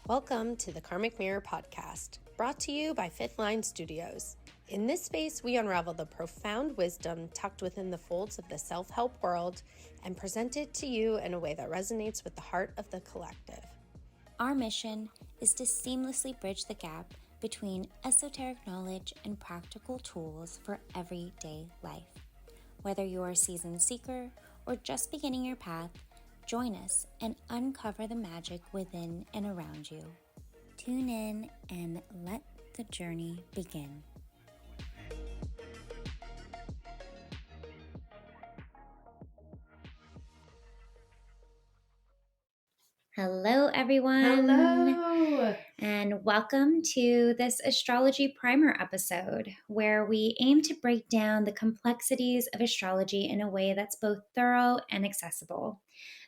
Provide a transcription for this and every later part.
Welcome to the Karmic Mirror Podcast, brought to you by Fifth Line Studios. In this space, we unravel the profound wisdom tucked within the folds of the self-help world and present it to you in a way that resonates with the heart of the collective. Our mission is to seamlessly bridge the gap between esoteric knowledge and practical tools for everyday life. Whether you're a seasoned seeker or just beginning your path, join us and uncover the magic within and around you. Tune in and let the journey begin. Hello, everyone. Hello! And welcome to this astrology primer episode, where we aim to break down the complexities of astrology in a way that's both thorough and accessible.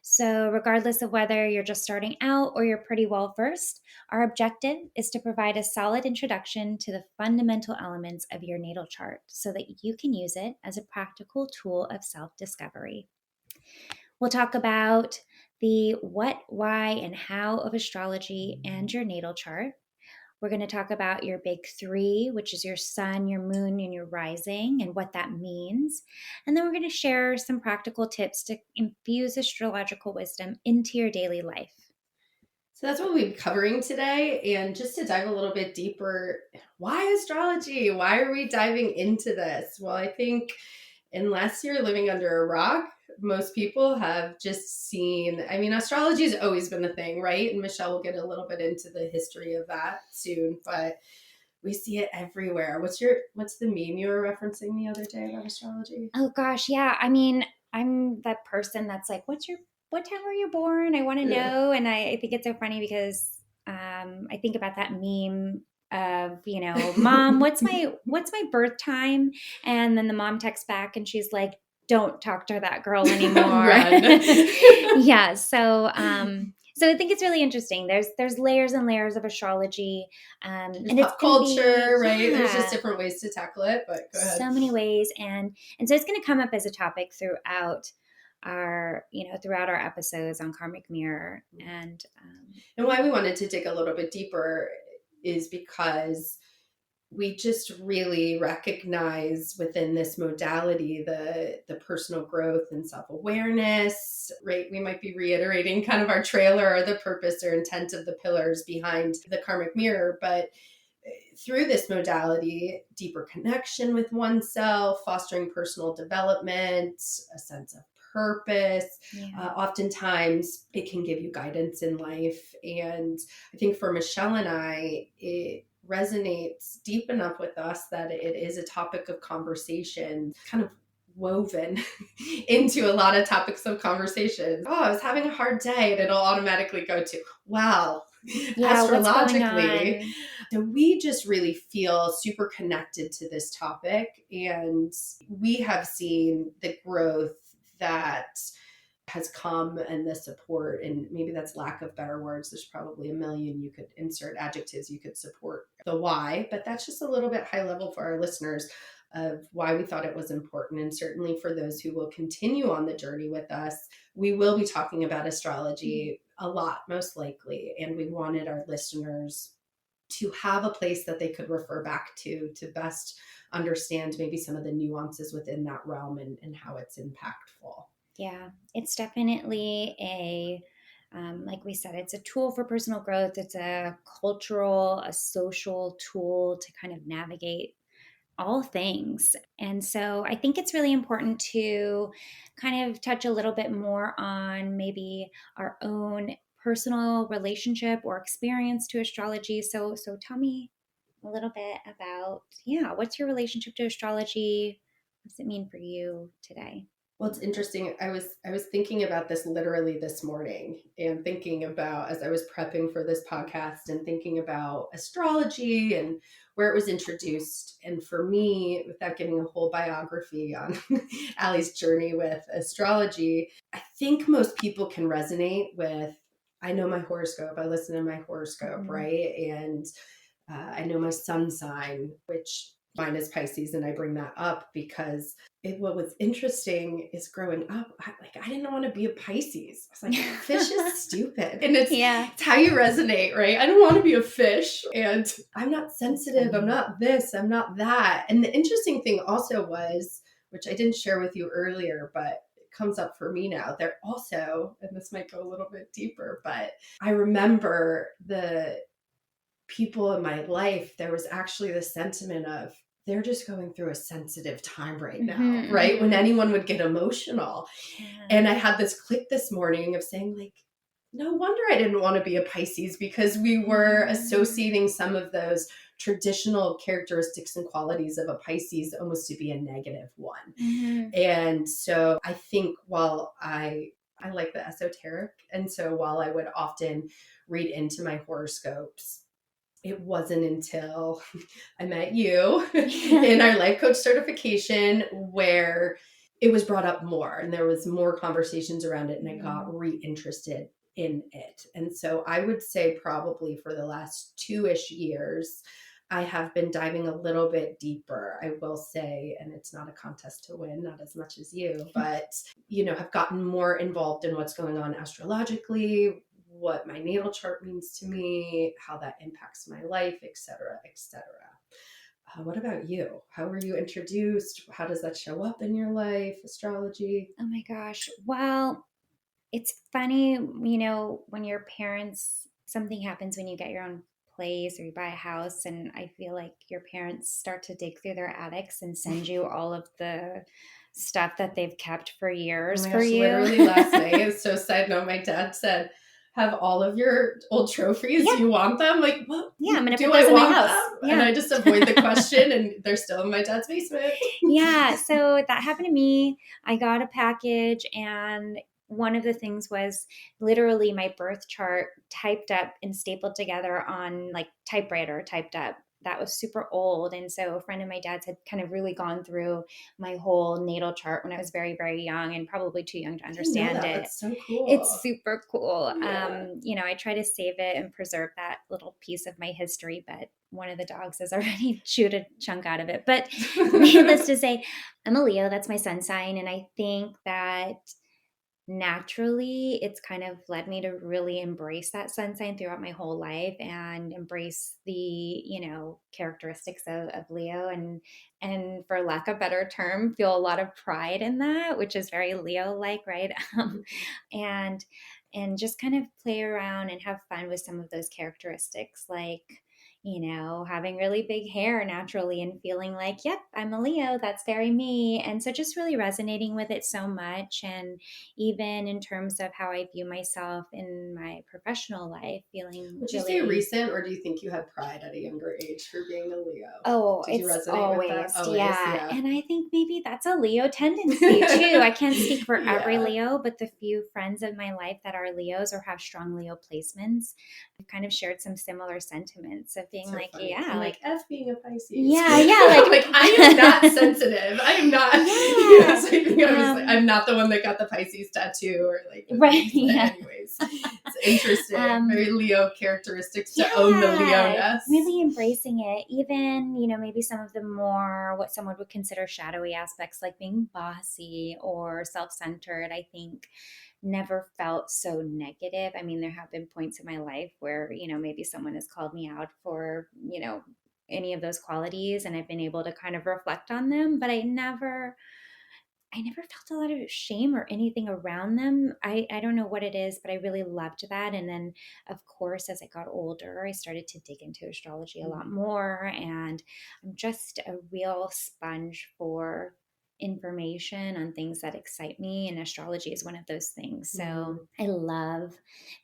So regardless of whether you're just starting out or you're pretty well versed, our objective is to provide a solid introduction to the fundamental elements of your natal chart so that you can use it as a practical tool of self-discovery. We'll talk about the what, why, and how of astrology and your natal chart. We're going to talk about your big three, which is your sun, your moon, and your rising, and what that means. And then we're going to share some practical tips to infuse astrological wisdom into your daily life. So that's what we'll be covering today. And just to dive a little bit deeper, why astrology? Why are we diving into this? Well, I think unless you're living under a rock, most people have just seen, astrology has always been a thing, right? And Michelle will get a little bit into the history of that soon, but we see it everywhere. What's the meme you were referencing the other day about astrology? Oh gosh, yeah. I'm that person that's like, what time were you born? I want to know. And I think it's so funny because I think about that meme of, Mom, what's my birth time? And then the mom texts back and she's like, don't talk to that girl anymore. Yeah. So I think it's really interesting. There's layers and layers of astrology. And it's pop culture, right? Yeah. There's just different ways to tackle it, but go ahead. So many ways. And so it's going to come up as a topic throughout our episodes on Karmic Mirror. And why we wanted to dig a little bit deeper is because we just really recognize within this modality the personal growth and self-awareness, right? We might be reiterating kind of our trailer or the purpose or intent of the pillars behind the Karmic Mirror, but through this modality, deeper connection with oneself, fostering personal development, a sense of purpose. Yeah. Oftentimes it can give you guidance in life. And I think for Michelle and I, it resonates deep enough with us that it is a topic of conversation, kind of woven into a lot of topics of conversation. Oh, I was having a hard day, and it'll automatically go to, wow, astrologically. So we just really feel super connected to this topic, and we have seen the growth that has come and the support, and maybe that's lack of better words. There's probably a million you could insert adjectives you could support the why, but that's just a little bit high level for our listeners of why we thought it was important. And certainly for those who will continue on the journey with us, we will be talking about astrology a lot, most likely. And we wanted our listeners to have a place that they could refer back to best understand maybe some of the nuances within that realm and how it's impactful. Yeah, it's definitely like we said, it's a tool for personal growth. It's a cultural, a social tool to kind of navigate all things. And so I think it's really important to kind of touch a little bit more on maybe our own personal relationship or experience to astrology. So tell me a little bit about, what's your relationship to astrology? What does it mean for you today? Well, it's interesting. I was thinking about this literally this morning, and thinking about, as I was prepping for this podcast, and thinking about astrology and where it was introduced. And for me, without giving a whole biography on Allie's journey with astrology, I think most people can resonate with, I know my horoscope. I listen to my horoscope, right? And I know my sun sign, which Mine is Pisces, and I bring that up because what was interesting is growing up, I didn't want to be a Pisces. I was like, fish is stupid. And it's how you resonate, right? I don't want to be a fish, and I'm not sensitive. I'm not this, I'm not that. And the interesting thing also was, which I didn't share with you earlier, but it comes up for me now. They're also, and this might go a little bit deeper, but I remember the people in my life, there was actually the sentiment of, they're just going through a sensitive time right now, right? When anyone would get emotional. And I had this click this morning of saying, like, no wonder I didn't want to be a Pisces, because we were associating some of those traditional characteristics and qualities of a Pisces almost to be a negative one. And so I think while I like the esoteric, and so while I would often read into my horoscopes, it wasn't until I met you in our life coach certification where it was brought up more, and there was more conversations around it, and I got reinterested in it. And so I would say probably for the last 2-ish years, I have been diving a little bit deeper, I will say, and it's not a contest to win, not as much as you, but, have gotten more involved in what's going on astrologically, what my natal chart means to me, how that impacts my life, et cetera, et cetera. What about you? How were you introduced? How does that show up in your life, astrology? Oh my gosh. Well, it's funny, when your parents, something happens when you get your own place or you buy a house, and I feel like your parents start to dig through their attics and send you all of the stuff that they've kept for years for you. Literally last night, so side note, my dad said, have all of your old trophies. You want them? Like, what? Yeah, I'm going to put those in my house. Yeah. And I just avoid the question, and they're still in my dad's basement. Yeah. So that happened to me. I got a package, and one of the things was literally my birth chart typed up and stapled together on like typewriter typed up. That was super old. And so a friend of my dad's had kind of really gone through my whole natal chart when I was very, very young, and probably too young to understand it. That's so cool. It's super cool. Yeah. I try to save it and preserve that little piece of my history, but one of the dogs has already chewed a chunk out of it. But needless to say, I'm a Leo. That's my sun sign. And I think that naturally it's kind of led me to really embrace that sun sign throughout my whole life, and embrace the characteristics of Leo, and for lack of a better term, feel a lot of pride in that, which is very Leo like, right? And just kind of play around and have fun with some of those characteristics, like having really big hair naturally and feeling like, yep, I'm a Leo. That's very me. And so just really resonating with it so much. And even in terms of how I view myself in my professional life, feeling Would you say recent, or do you think you had pride at a younger age for being a Leo? Oh, Did you it's resonate always, with that? yeah. And I think maybe that's a Leo tendency too. I can't speak for every Leo, but the few friends of my life that are Leos or have strong Leo placements, I've kind of shared some similar sentiments of being so like, funny. Yeah, like F being a Pisces. Yeah, like I am not sensitive. I am not. Yeah. So I think I'm not the one that got the Pisces tattoo, or like right. Yeah. Anyways, it's interesting. Very Leo characteristics to own the Leo-ness. Really embracing it. Even maybe some of the more what someone would consider shadowy aspects, like being bossy or self-centered, I think never felt so negative. I mean, there have been points in my life where, maybe someone has called me out for, any of those qualities, and I've been able to kind of reflect on them, but I never felt a lot of shame or anything around them. I don't know what it is, but I really loved that. And then, of course, as I got older, I started to dig into astrology a lot more, and I'm just a real sponge for information on things that excite me, and astrology is one of those things. So I love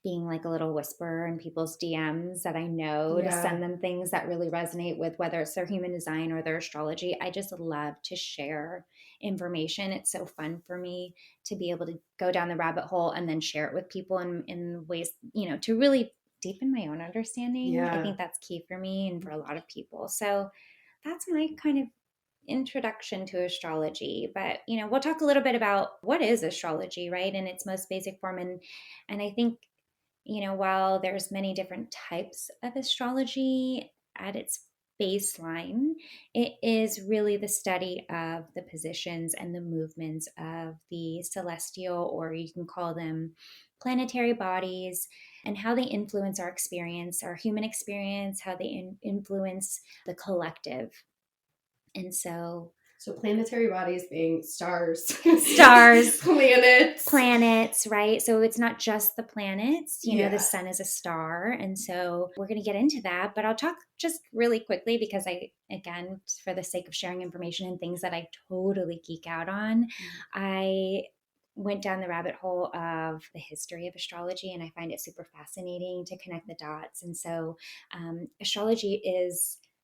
being like a little whisperer in people's DMs that I know to send them things that really resonate with, whether it's their human design or their astrology. I just love to share information. It's so fun for me to be able to go down the rabbit hole and then share it with people in ways, to really deepen my own understanding. I think that's key for me and for a lot of people. So that's my kind of introduction to astrology. But we'll talk a little bit about what is astrology, right, in its most basic form. And I think while there's many different types of astrology, at its baseline, it is really the study of the positions and the movements of the celestial, or you can call them planetary bodies, and how they influence our experience, our human experience, how they influence the collective. And so planetary bodies being stars, stars, planets, right? So it's not just the planets, you know, the Yeah. sun is a star. And so we're going to get into that, but I'll talk just really quickly because again, for the sake of sharing information and things that I totally geek out on, I went down the rabbit hole of the history of astrology, and I find it super fascinating to connect the dots. And so astrology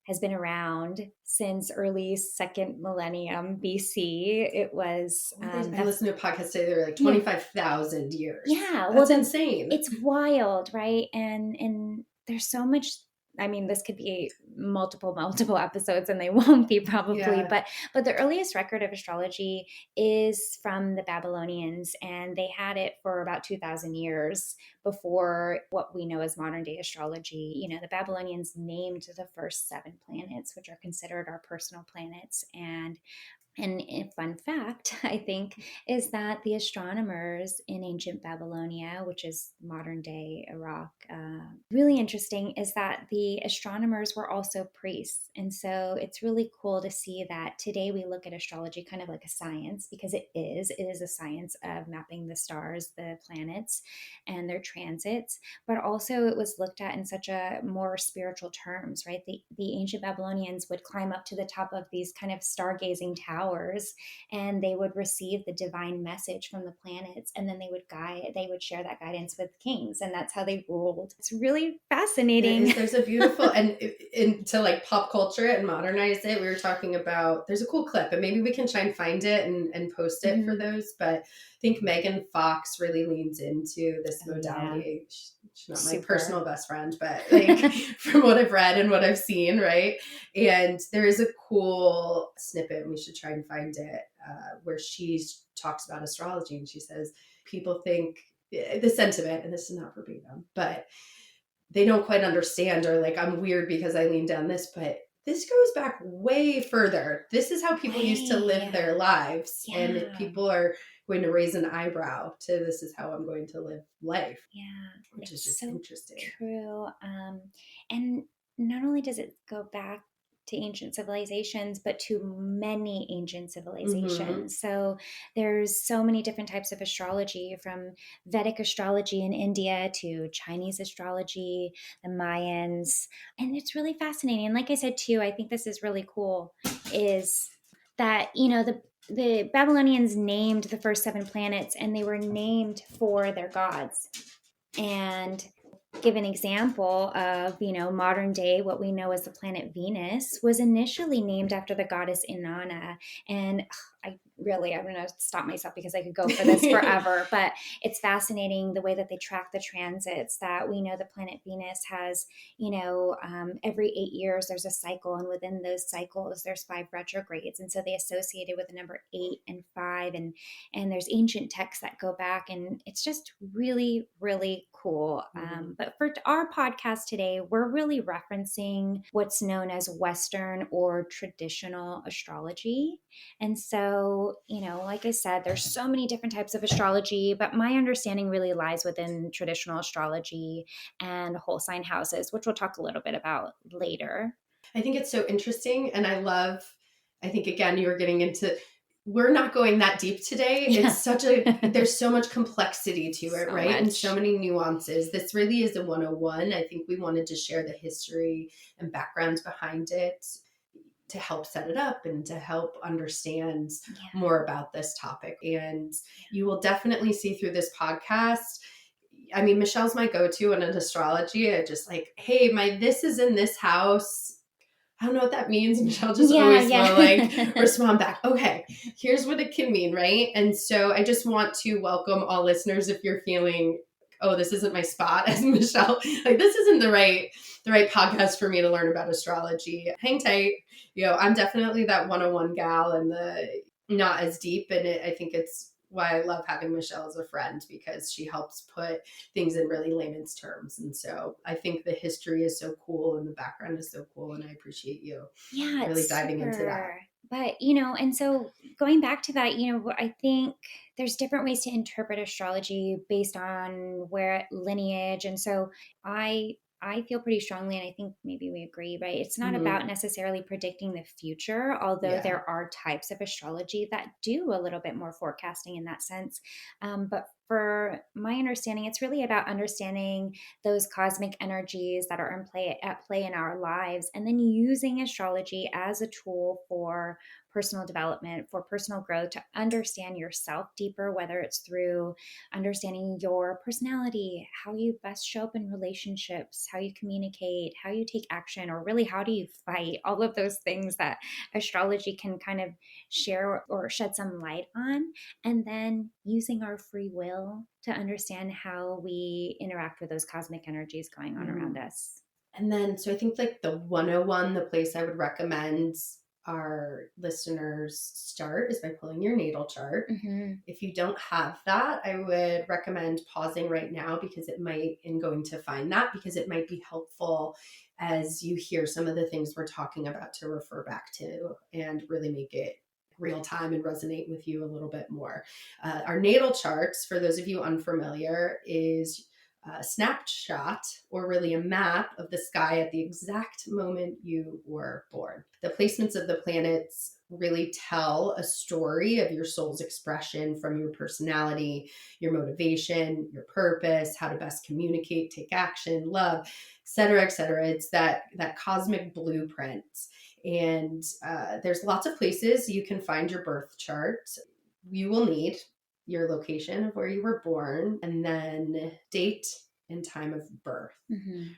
has been around since early second millennium BC. It was. I listened to a podcast today. They're like 25,000 years. Yeah, that's insane. It's wild, right? And there's so much. I mean, this could be multiple episodes, and they won't be probably. Yeah. But the earliest record of astrology is from the Babylonians, and they had it for about 2,000 years before what we know as modern day astrology. You know, the Babylonians named the first 7 planets, which are considered our personal planets, and a fun fact, I think, is that the astronomers in ancient Babylonia, which is modern day Iraq, really interesting is that the astronomers were also priests. And so it's really cool to see that today we look at astrology kind of like a science, because it is a science of mapping the stars, the planets, and their transits. But also it was looked at in such a more spiritual terms, right? The ancient Babylonians would climb up to the top of these kind of stargazing towers, and they would receive the divine message from the planets, and then they would share that guidance with kings, and that's how they ruled. It's really fascinating. There's a beautiful, and to like pop culture it and modernize it, we were talking about, there's a cool clip, and maybe we can try and find it and post it for those, but I think Megan Fox really leans into this modality. Yeah. She's not my personal best friend, but like from what I've read and what I've seen, right? And there is a cool snippet, and we should try and find it, where she talks about astrology, and she says, people think the sentiment, and this is not verbatim, but they don't quite understand, or like, I'm weird because I lean down this, but this goes back way further. This is how people used to live their lives. Yeah. And if people are going to raise an eyebrow to this is how I'm going to live life. Yeah. Which is just so interesting. True. And not only does it go back to ancient civilizations, but to many ancient civilizations. So there's so many different types of astrology, from Vedic astrology in India to Chinese astrology, the Mayans. And it's really fascinating. And like I said, too, I think this is really cool, is that, you know, the Babylonians named the first 7 planets, and they were named for their gods. And give an example of, you know, modern day, what we know as the planet Venus was initially named after the goddess Inanna. And I'm going to stop myself because I could go for this forever, but it's fascinating the way that they track the transits, that we know the planet Venus has, you know, every 8 years there's a cycle, and within those cycles there's 5 retrogrades. And so they associate it with the number 8 and 5, and there's ancient texts that go back, and it's just really, really cool. But for our podcast today, we're really referencing what's known as Western or traditional astrology. And so, you know, like I said, there's so many different types of astrology, but my understanding really lies within traditional astrology and whole sign houses, which we'll talk a little bit about later. I think it's so interesting. And I think, again, you were getting into, we're not going that deep today. Yeah. It's there's so much complexity to it, right? Much. And so many nuances. This really is a 101. I think we wanted to share the history and backgrounds behind it to help set it up and to help understand more about this topic. And you will definitely see through this podcast. I mean, Michelle's my go-to in an astrology. I just like, hey, this is in this house. I don't know what that means. Michelle just always will like respond back. Okay, here's what it can mean, right? And so I just want to welcome all listeners. If you're feeling, oh, this isn't my spot, as Michelle, like this isn't the right podcast for me to learn about astrology, hang tight. You know, I'm definitely that 101 gal, and the not as deep. And I think it's why I love having Michelle as a friend, because she helps put things in really layman's terms. And so I think the history is so cool and the background is so cool. And I appreciate you Yeah, really it's diving into that. super. But, and so going back to that, I think there's different ways to interpret astrology based on where lineage. And so I feel pretty strongly, and I think maybe we agree, right? It's not about necessarily predicting the future, although Yeah. there are types of astrology that do a little bit more forecasting in that sense. But for my understanding, it's really about understanding those cosmic energies that are at play in our lives, and then using astrology as a tool for personal development, for personal growth, to understand yourself deeper, whether it's through understanding your personality, how you best show up in relationships, how you communicate, how you take action, or really how do you fight, all of those things that astrology can kind of share or shed some light on. And then using our free will to understand how we interact with those cosmic energies going on around us. And then, so I think like the 101, the place I would recommend our listeners start is by pulling your natal chart. If you don't have that, I would recommend pausing right now, because it might, and going to find that, because it might be helpful as you hear some of the things we're talking about to refer back to and really make it real time and resonate with you a little bit more. Our natal charts, for those of you unfamiliar, is a snapshot, or really a map of the sky at the exact moment you were born. The placements of the planets really tell a story of your soul's expression, from your personality, your motivation, your purpose, how to best communicate, take action, love, et cetera, et cetera. It's that cosmic blueprint. And there's lots of places you can find your birth chart. You will need your location of where you were born, and then date and time of birth.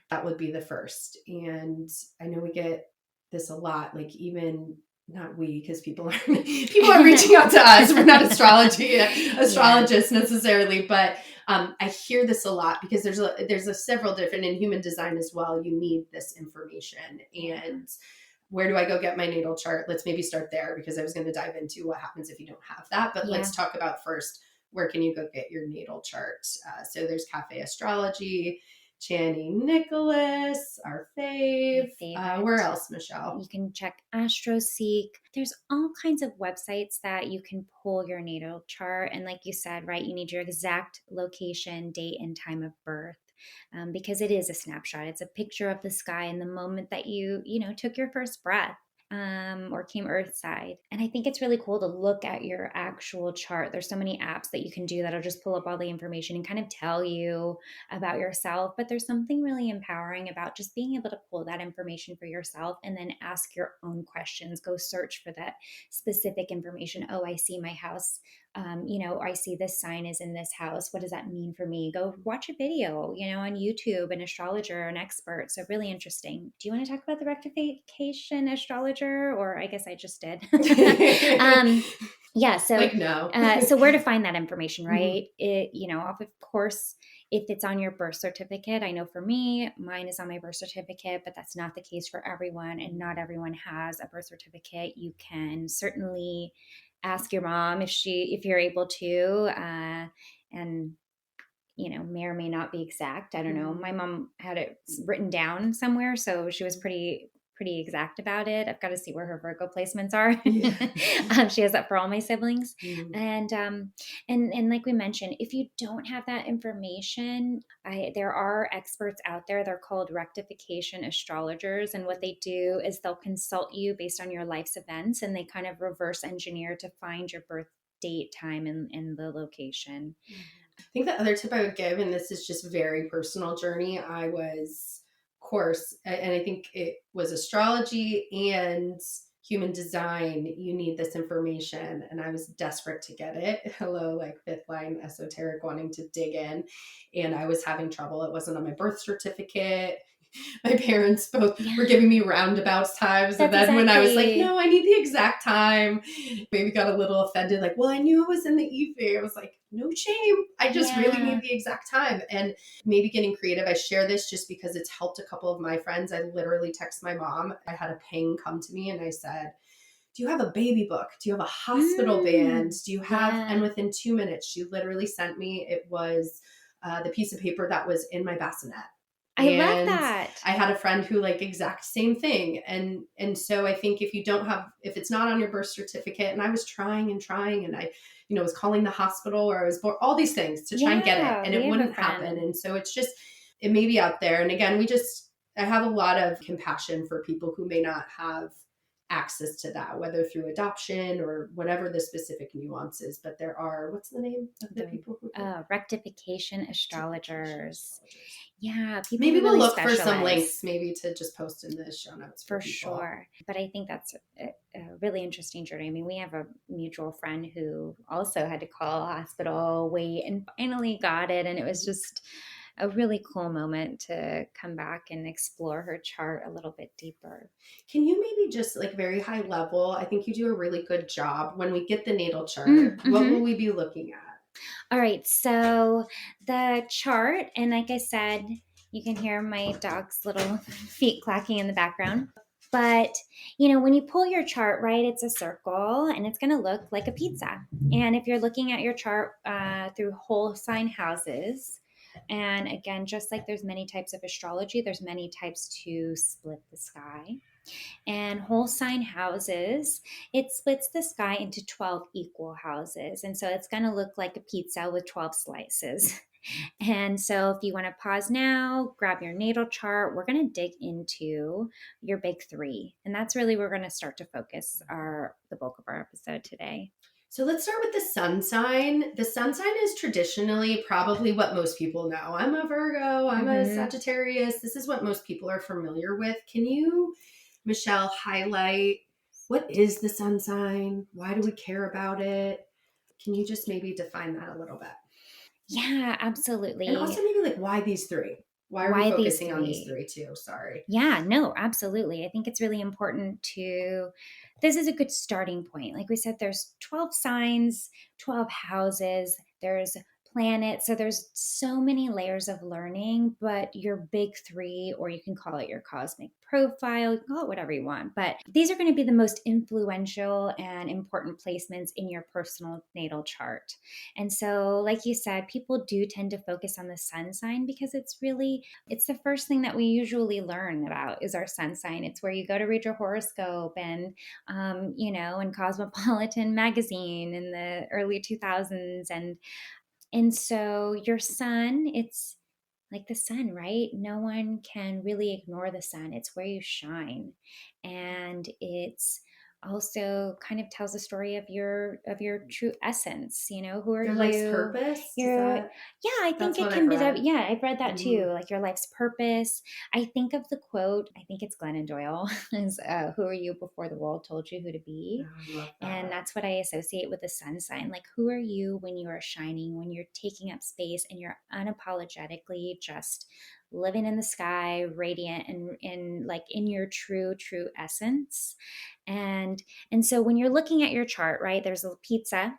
That would be the first. And I know we get this a lot, like even not we, because people are reaching out to us. We're not astrologists necessarily, but I hear this a lot, because there's several different, in human design as well, you need this information. And where do I go get my natal chart? Let's maybe start there, because I was going to dive into what happens if you don't have that. But let's talk about first, where can you go get your natal chart? So there's Cafe Astrology, Channy Nicholas, our fave. Where else, Michelle? You can check AstroSeek. There's all kinds of websites that you can pull your natal chart. And like you said, right, you need your exact location, date, and time of birth. Because it is a snapshot. It's a picture of the sky in the moment that you took your first breath. Or came earthside. And I think it's really cool to look at your actual chart. There's so many apps that you can do that'll just pull up all the information and kind of tell you about yourself. But there's something really empowering about just being able to pull that information for yourself and then ask your own questions. Go search for that specific information. Oh, I see my house. I see this sign is in this house. What does that mean for me? Go watch a video, on YouTube, an astrologer, an expert. So really interesting. Do you want to talk about the rectification astrologer? Or I guess I just did. So no. So where to find that information, right? It, of course, if it's on your birth certificate. I know for me, mine is on my birth certificate, but that's not the case for everyone, and not everyone has a birth certificate. You can certainly ask your mom if you're able to, and may or may not be exact. I don't know. My mom had it written down somewhere, so she was pretty exact about it. I've got to see where her Virgo placements are. She has that for all my siblings. And like we mentioned, if you don't have that information, there are experts out there. They're called rectification astrologers. And what they do is they'll consult you based on your life's events, and they kind of reverse engineer to find your birth date, time, and the location. I think the other tip I would give, and this is just very personal journey, I was course, and I think it was astrology and human design. You need this information, and I was desperate to get it. Hello, like fifth line esoteric, wanting to dig in, and I was having trouble. It wasn't on my birth certificate. My parents both were giving me roundabouts times. And then when I was like, no, I need the exact time, maybe got a little offended. Like, well, I knew it was in the evening. I was like, no shame. I just really need the exact time. And maybe getting creative. I share this just because it's helped a couple of my friends. I literally text my mom. I had a ping come to me and I said, do you have a baby book? Do you have a hospital band? Mm, Do you have, yeah. and within 2 minutes, she literally sent me, it was the piece of paper that was in my bassinet. I love And that. I had a friend who like exact same thing. And so I think if you don't have, if it's not on your birth certificate, and I was trying and trying, and I, was calling the hospital where I was born, all these things to try and get it, Yeah, and we it have a wouldn't happen. friend. And so it's just, it may be out there. And again, I have a lot of compassion for people who may not have access to that, whether through adoption or whatever the specific nuances. But there are, what's the name of the The people who rectification rectification astrologers. astrologers? Yeah, people Maybe who we'll really look for some specialize. links, maybe to just post in the show notes for For people. sure. But I think that's a really interesting journey. I mean, we have a mutual friend who also had to call a hospital, wait, and finally got it. And it was just a really cool moment to come back and explore her chart a little bit deeper. Can you maybe just like very high level? I think you do a really good job. When we get the natal chart, what will Mm-hmm. we be looking at? All right. So the chart, and like I said, you can hear my dog's little feet clacking in the background. But, when you pull your chart, right, it's a circle and it's going to look like a pizza. And if you're looking at your chart through whole sign houses, and again, just like there's many types of astrology, there's many types to split the sky. And whole sign houses, it splits the sky into 12 equal houses. And so it's going to look like a pizza with 12 slices. And so if you want to pause now, grab your natal chart, we're going to dig into your big three. And that's really where we're going to start to focus the bulk of our episode today. So let's start with the sun sign. The sun sign is traditionally probably what most people know. I'm a Virgo, I'm a Mm-hmm. Sagittarius. This is what most people are familiar with. Can you, Michelle, highlight what is the sun sign? Why do we care about it? Can you just maybe define that a little bit? Yeah, And absolutely. also maybe like why these three? Why are we Why these focusing on these three? three too? Sorry. Yeah, no, absolutely. I think it's really important this is a good starting point. Like we said, there's 12 signs, 12 houses, there's planets. So there's so many layers of learning, but your big three, or you can call it your cosmic profile, you can call it whatever you want. But these are going to be the most influential and important placements in your personal natal chart. And so, like you said, people do tend to focus on the sun sign because it's the first thing that we usually learn about is our sun sign. It's where you go to read your horoscope and, in Cosmopolitan magazine in the early 2000s. And so your sun, it's like the sun, right? No one can really ignore the sun. It's where you shine. And it's also kind of tells a story of your true essence. Who are Your life's you? purpose? Does You're that Yeah, I that's think it what can I've be that. read. Yeah, I've read that Mm-hmm. too. Like your life's purpose. I think of the quote, I think it's Glennon Doyle, is who are you before the world told you who to Oh, be? I love And that. that's what I associate with the sun sign. Like, who are you when you are shining, when you're taking up space and you're unapologetically just living in the sky, radiant and in like in your true essence. And so when you're looking at your chart, right, there's a pizza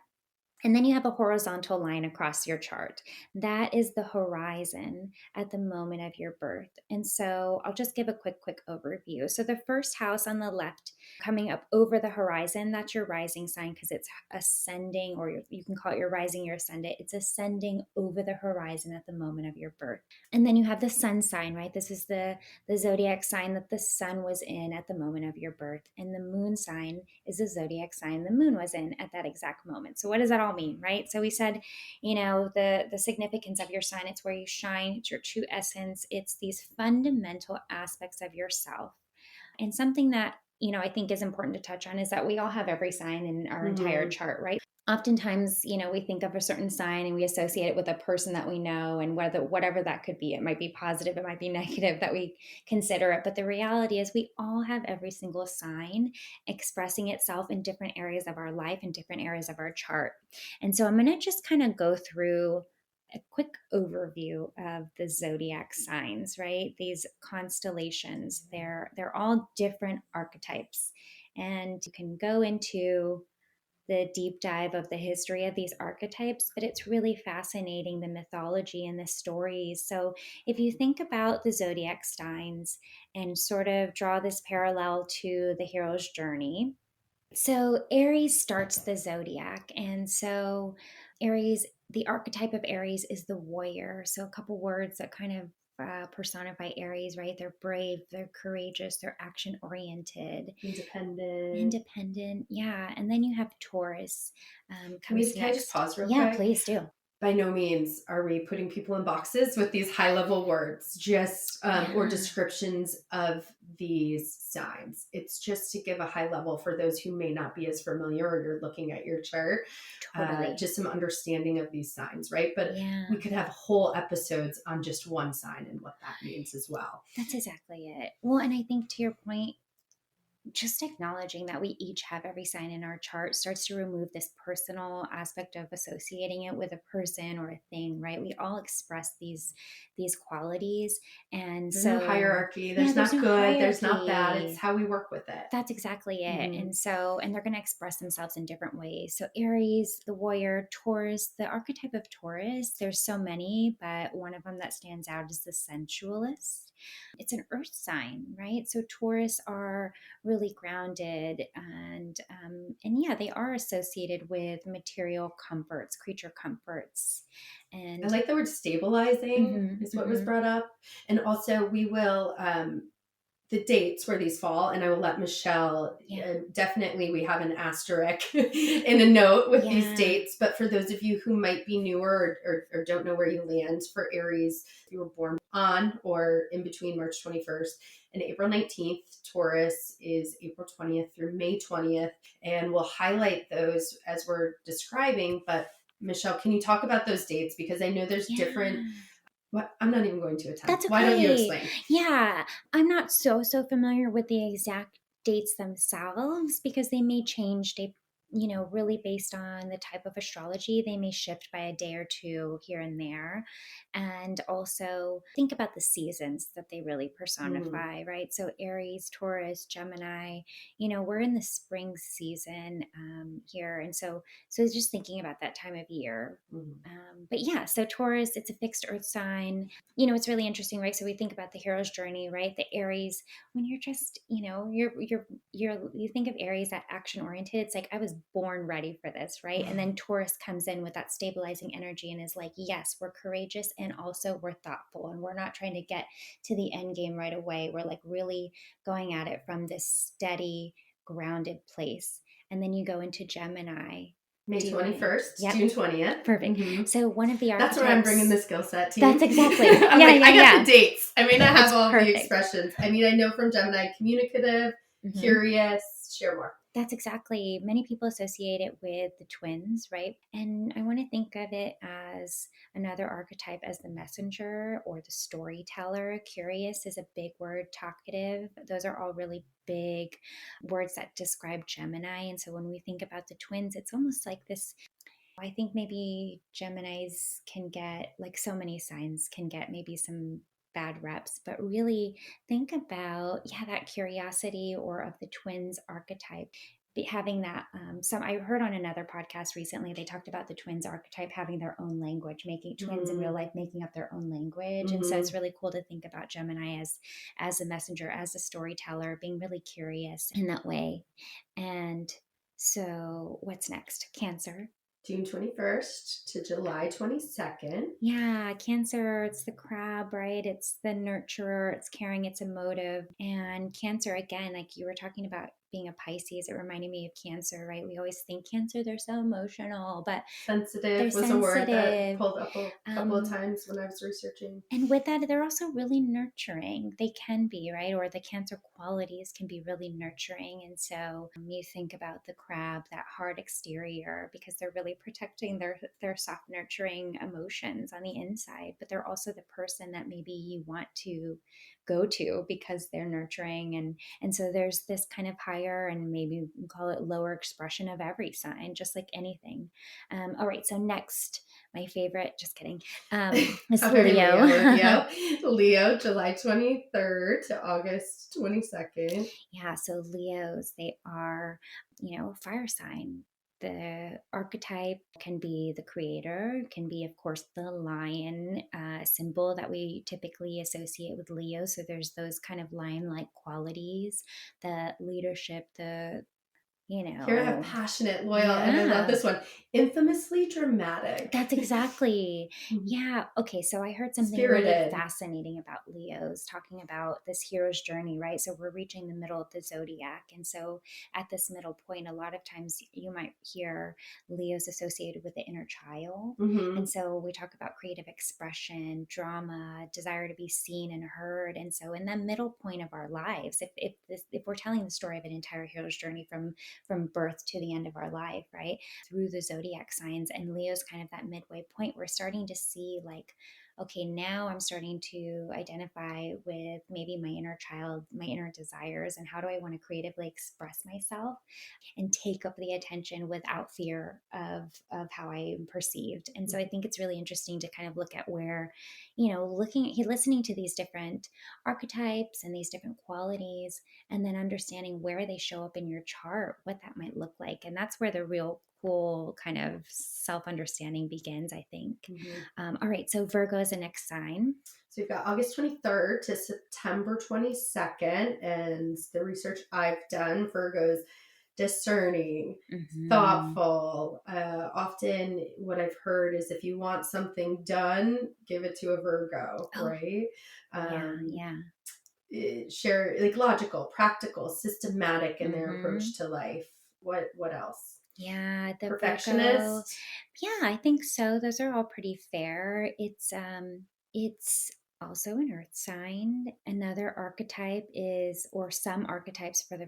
and then you have a horizontal line across your chart. That is the horizon at the moment of your birth. And so I'll just give a quick overview. So the first house on the left coming up over the horizon, that's your rising sign because it's ascending, or you can call it your rising, your ascendant. It's ascending over the horizon at the moment of your birth. And then you have the sun sign, right? This is the zodiac sign that the sun was in at the moment of your birth. And the moon sign is the zodiac sign the moon was in at that exact moment. So what does that all mean, right? So we said, the significance of your sign, it's where you shine, it's your true essence, it's these fundamental aspects of yourself. And something that I think is important to touch on is that we all have every sign in our entire Mm-hmm. chart, right? Oftentimes, we think of a certain sign and we associate it with a person that we know, and whatever that could be. It might be positive, it might be negative that we consider it. But the reality is we all have every single sign expressing itself in different areas of our life and different areas of our chart. And so I'm going to just kind of go through a quick overview of the zodiac signs, right? These constellations, they're all different archetypes. And you can go into the deep dive of the history of these archetypes, but it's really fascinating, the mythology and the stories. So if you think about the zodiac signs and sort of draw this parallel to the hero's journey, So Aries starts the zodiac. And so Aries, the archetype of Aries is the warrior. So a couple words that kind of personify Aries, right? They're brave, they're courageous, they're action oriented, Independent. independent. Yeah. And then you have Taurus comes Can I just next. pause real Yeah, quick? please do. By no means are we putting people in boxes with these high level words, just or Yeah, descriptions of these signs. It's just to give a high level for those who may not be as familiar or you're looking at your chart, totally. just some understanding of these signs, right? But Yeah. we could have whole episodes on just one sign and what that means as well. That's exactly it. Well, and I think to your point, just acknowledging that we each have every sign in our chart starts to remove this personal aspect of associating it with a person or a thing, right? We all express these qualities, and There's no so hierarchy. yeah, There's there's not no good. There's not bad. It's hierarchy. how we work with it. That's exactly it. Mm-hmm. And they're going to express themselves in different ways. So Aries, the warrior, Taurus, the archetype of Taurus, there's so many, but one of them that stands out is the sensualist. It's an earth sign, right? So Taurus are really grounded and yeah, they are associated with material comforts, creature comforts. I And like the word stabilizing mhm, is what was mhm. brought up. And also we will the dates where these fall, and I will let Michelle, Yeah. definitely we have an asterisk in a note with these Yeah. dates, but for those of you who might be newer or don't know where you land for Aries, you were born on or in between March 21st and April 19th. Taurus is April 20th through May 20th, and we'll highlight those as we're describing. But Michelle, can you talk about those dates? Because I know there's different. Yeah. What, I'm not even going to That's attempt. Why don't you okay. explain? Yeah, I'm not so familiar with the exact dates themselves because they may change. Really based on the type of astrology, they may shift by a day or two here and there. And also think about the seasons that they really Mm, personify, right? So Aries, Taurus, Gemini, we're in the spring season here. And so just thinking about that time of year. mm. But yeah, so Taurus, it's a fixed earth sign. It's really interesting, right? So we think about the hero's journey, right? The Aries, when you're just, you think of Aries that action oriented. It's like I was born ready for this, right? And then Taurus comes in with that stabilizing energy and is like, yes, we're courageous and also we're thoughtful, and we're not trying to get to the end game right away. We're like really going at it from this steady, grounded place. And then you go into Gemini. May Do you want to? 21st, Yep. June 20th. Perfect. Mm-hmm. So one of the That's where I'm bringing the archetypes. skill set team. That's exactly. I'm Yeah, like, yeah, I got yeah. the dates. I may not have It's all of the perfect. expressions. I mean, I know from Gemini, communicative, curious, share more. That's exactly. Many people associate it with the twins, right? And I want to think of it as another archetype as the messenger or the storyteller. Curious is a big word, talkative. Those are all really big words that describe Gemini. And so when we think about the twins, it's almost like this. I think maybe Geminis can get, like so many signs, can get maybe some bad reps, but really think about, yeah, that curiosity or of the twins archetype. Having that, some I heard on another podcast recently, they talked about the twins archetype having their own language, making twins in real Mm-hmm. life making up their own language, and so Mm-hmm. it's really cool to think about Gemini as a messenger, as a storyteller, being really curious in that way. And so, what's next? Cancer. June 21st to July 22nd. Yeah, Cancer, it's the crab, right? It's the nurturer, it's caring, it's emotive. And Cancer, again, like you were talking about being a Pisces, it reminded me of Cancer, right? We always think Cancer, they're so emotional, but they're Sensitive was a word that sensitive. pulled up a couple of Um, times when I was researching. and with that, they're also really nurturing. They can be, right? Or the Cancer qualities can be really nurturing. And so you think about the crab, that hard exterior, because they're really protecting their soft, nurturing emotions on the inside. But they're also the person that maybe you want to go to because they're nurturing. And so there's this kind of higher and maybe we call it lower expression of every sign, just like anything. All right. So next, my favorite, just kidding, is How very Leo. Leo of you. Leo, July 23rd to August 22nd. Yeah, so Leos, they are, fire sign. The archetype can be the creator, can be, of course, the lion symbol that we typically associate with Leo. So there's those kind of lion like qualities, the leadership, the Here I have passionate, loyal, and I love Yeah. this one. Infamously dramatic. That's exactly. Mhm. Yeah. Okay. So I heard something really Spirited. fascinating about Leos, talking about this hero's journey, right? So we're reaching the middle of the zodiac. And so at this middle point, a lot of times you might hear Leos associated with the inner child. And Mhm. so we talk about creative expression, drama, desire to be seen and heard. And so in the middle point of our lives, if we're telling the story of an entire hero's journey from birth to the end of our life, right? Through the zodiac signs, and Leo's kind of that midway point, we're starting to see like, okay, now I'm starting to identify with maybe my inner child, my inner desires, and how do I want to creatively express myself and take up the attention without fear of how I am perceived. And so I think it's really interesting to kind of look at where, listening to these different archetypes and these different qualities, and then understanding where they show up in your chart, what that might look like. And that's where the real cool kind of self understanding begins, I think. Mhm. All right, so Virgo is the next sign. So you've got August 23rd to September 22nd. And the research I've done, Virgos discerning, Mm-hmm. thoughtful. Often what I've heard is if you want something done, give it to a Virgo, Oh, right? yeah, Um, yeah. Share like logical, practical, systematic in their Mm-hmm. approach to life. What else? Yeah, the Virgo. Perfectionist. Yeah, I think so. Those are all pretty fair. It's also an earth sign. Another archetype is, or some archetypes for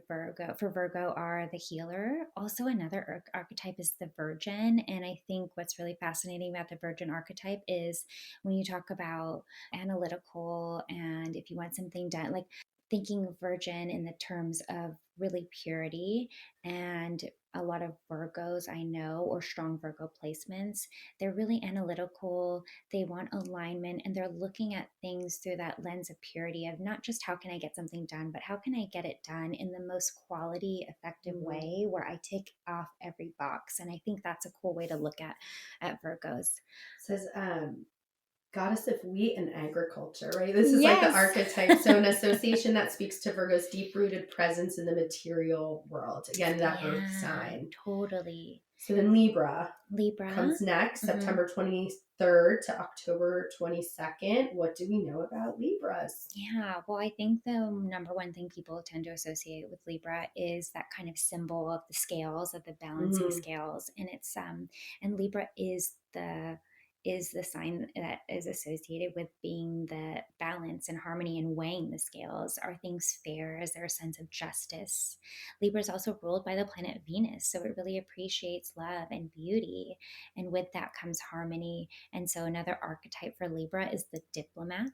Virgo are the healer. Also another archetype is the virgin. And I think what's really fascinating about the virgin archetype is when you talk about analytical, and if you want something done, like thinking of virgin in the terms of really purity. And a lot of Virgos I know, or strong Virgo placements, they're really analytical. They want alignment, and they're looking at things through that lens of purity of not just how can I get something done, but how can I get it done in the most quality, effective Mhm. way where I tick off every box. And I think that's a cool way to look at Virgos. Says goddess of wheat and agriculture, right? This is like the Yes. archetype. So an association that speaks to Virgo's deep-rooted presence in the material world. Again, that earth Yeah, sign. totally. So then Libra Libra. comes next, Mhm. September 23rd to October 22nd. What do we know about Libras? Yeah, well, I think the number one thing people tend to associate with Libra is that kind of symbol of the scales, of the balancing Mm-hmm. scales, and and Libra is the sign that is associated with being the balance and harmony and weighing the scales. Are things fair? Is there a sense of justice? Libra is also ruled by the planet Venus, so it really appreciates love and beauty, and with that comes harmony. And so another archetype for Libra is the diplomat.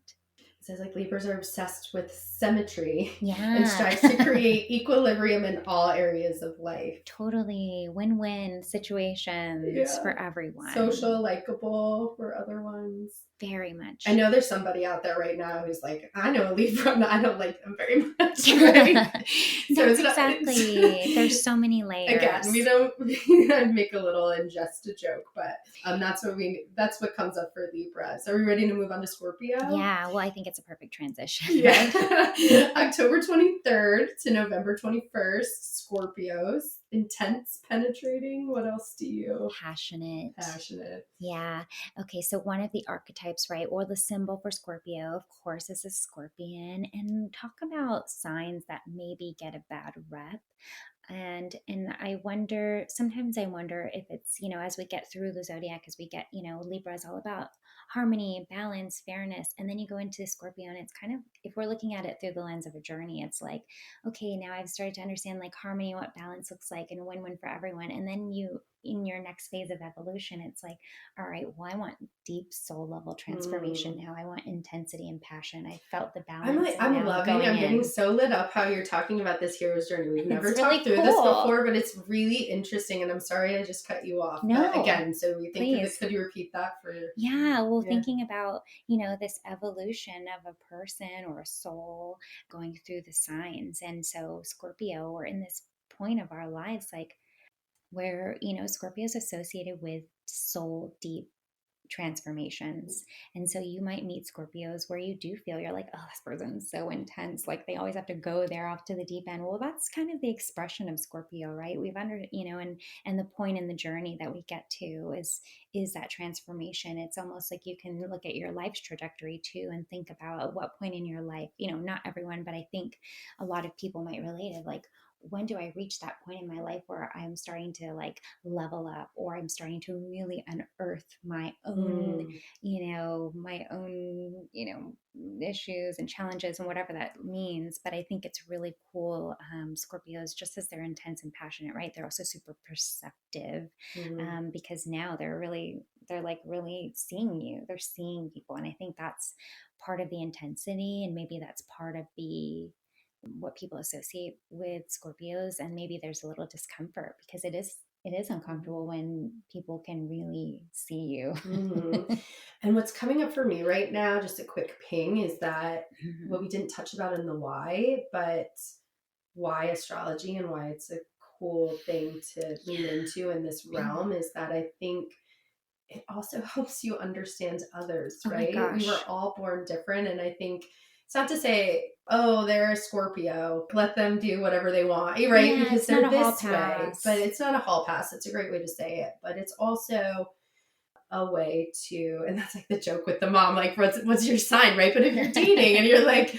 It says like Libras are obsessed with symmetry and Yeah, strives to create equilibrium in all areas of life. totally. Win-win situations for Yeah. everyone. Social, likable for other ones. Very I much. know there's somebody out there right now who's like, I know a Libra, and I don't like them very much, right? So That's it's not, exactly. There's so many again, we layers. don't make a little and just a joke, but that's what comes up for Libra. So are we ready to move on to Scorpio? Yeah, well, I think it's a perfect transition, right? Yeah. October 23rd to November 21st, Scorpios. Intense, penetrating. What else do you? Passionate. Passionate. Yeah. Okay. So one of the archetypes, right, or the symbol for Scorpio, of course, is a scorpion. And talk about signs that maybe get a bad rep. And sometimes I wonder if it's, as we get through the zodiac, as we get, Libra is all about harmony, balance, fairness. And then you go into Scorpio, and it's kind of, if we're looking at it through the lens of a journey, it's like, okay, now I've started to understand like harmony, what balance looks like, and win-win for everyone. And then in your next phase of evolution, it's like, all right, well, I want deep soul level transformation Hmm. now. I want intensity and passion. I felt the balance, and I'm now I'm loving, going I'm getting in. so lit up how you're talking about this hero's journey. We've never It's talked really through this cool. before, but it's really interesting. And I'm sorry I just cut you off. But No, again, so we think that, please. could you repeat that for, Yeah, well, yeah. thinking about, this evolution of a person or a soul going through the signs. And so, Scorpio, we're in this point of our lives, like where, Scorpio is associated with soul deep transformations. And so you might meet Scorpios where you do feel you're like, oh, this person's so intense. Like they always have to go there off to the deep end. Well, that's kind of the expression of Scorpio, right? And the point in the journey that we get to is that transformation. It's almost like you can look at your life's trajectory too and think about at what point in your life, not everyone, but I think a lot of people might relate it. Like, when do I reach that point in my life where I'm starting to like level up, or I'm starting to really unearth my own, issues and challenges and whatever that means. But I think it's really cool. Scorpios, just as they're intense and passionate, right? They're also super perceptive, because now they're like really seeing you. They're seeing people. And I think that's part of the intensity. And maybe that's part of what people associate with Scorpios, and maybe there's a little discomfort because it is uncomfortable when people can really see you. And what's coming up for me right now, just a quick ping, is that what we didn't touch about in the why, but why astrology and why it's a cool thing to lean into in this realm, is that I think it also helps you understand others, right? We were all born different. And I think it's not to say, oh, they're a Scorpio, let them do whatever they want, right? Yeah, because they're this way. But it's not a hall pass. It's a great way to say it. But it's also a way to, and that's like the joke with the mom, like, what's your sign, right? But if you're dating and you're like,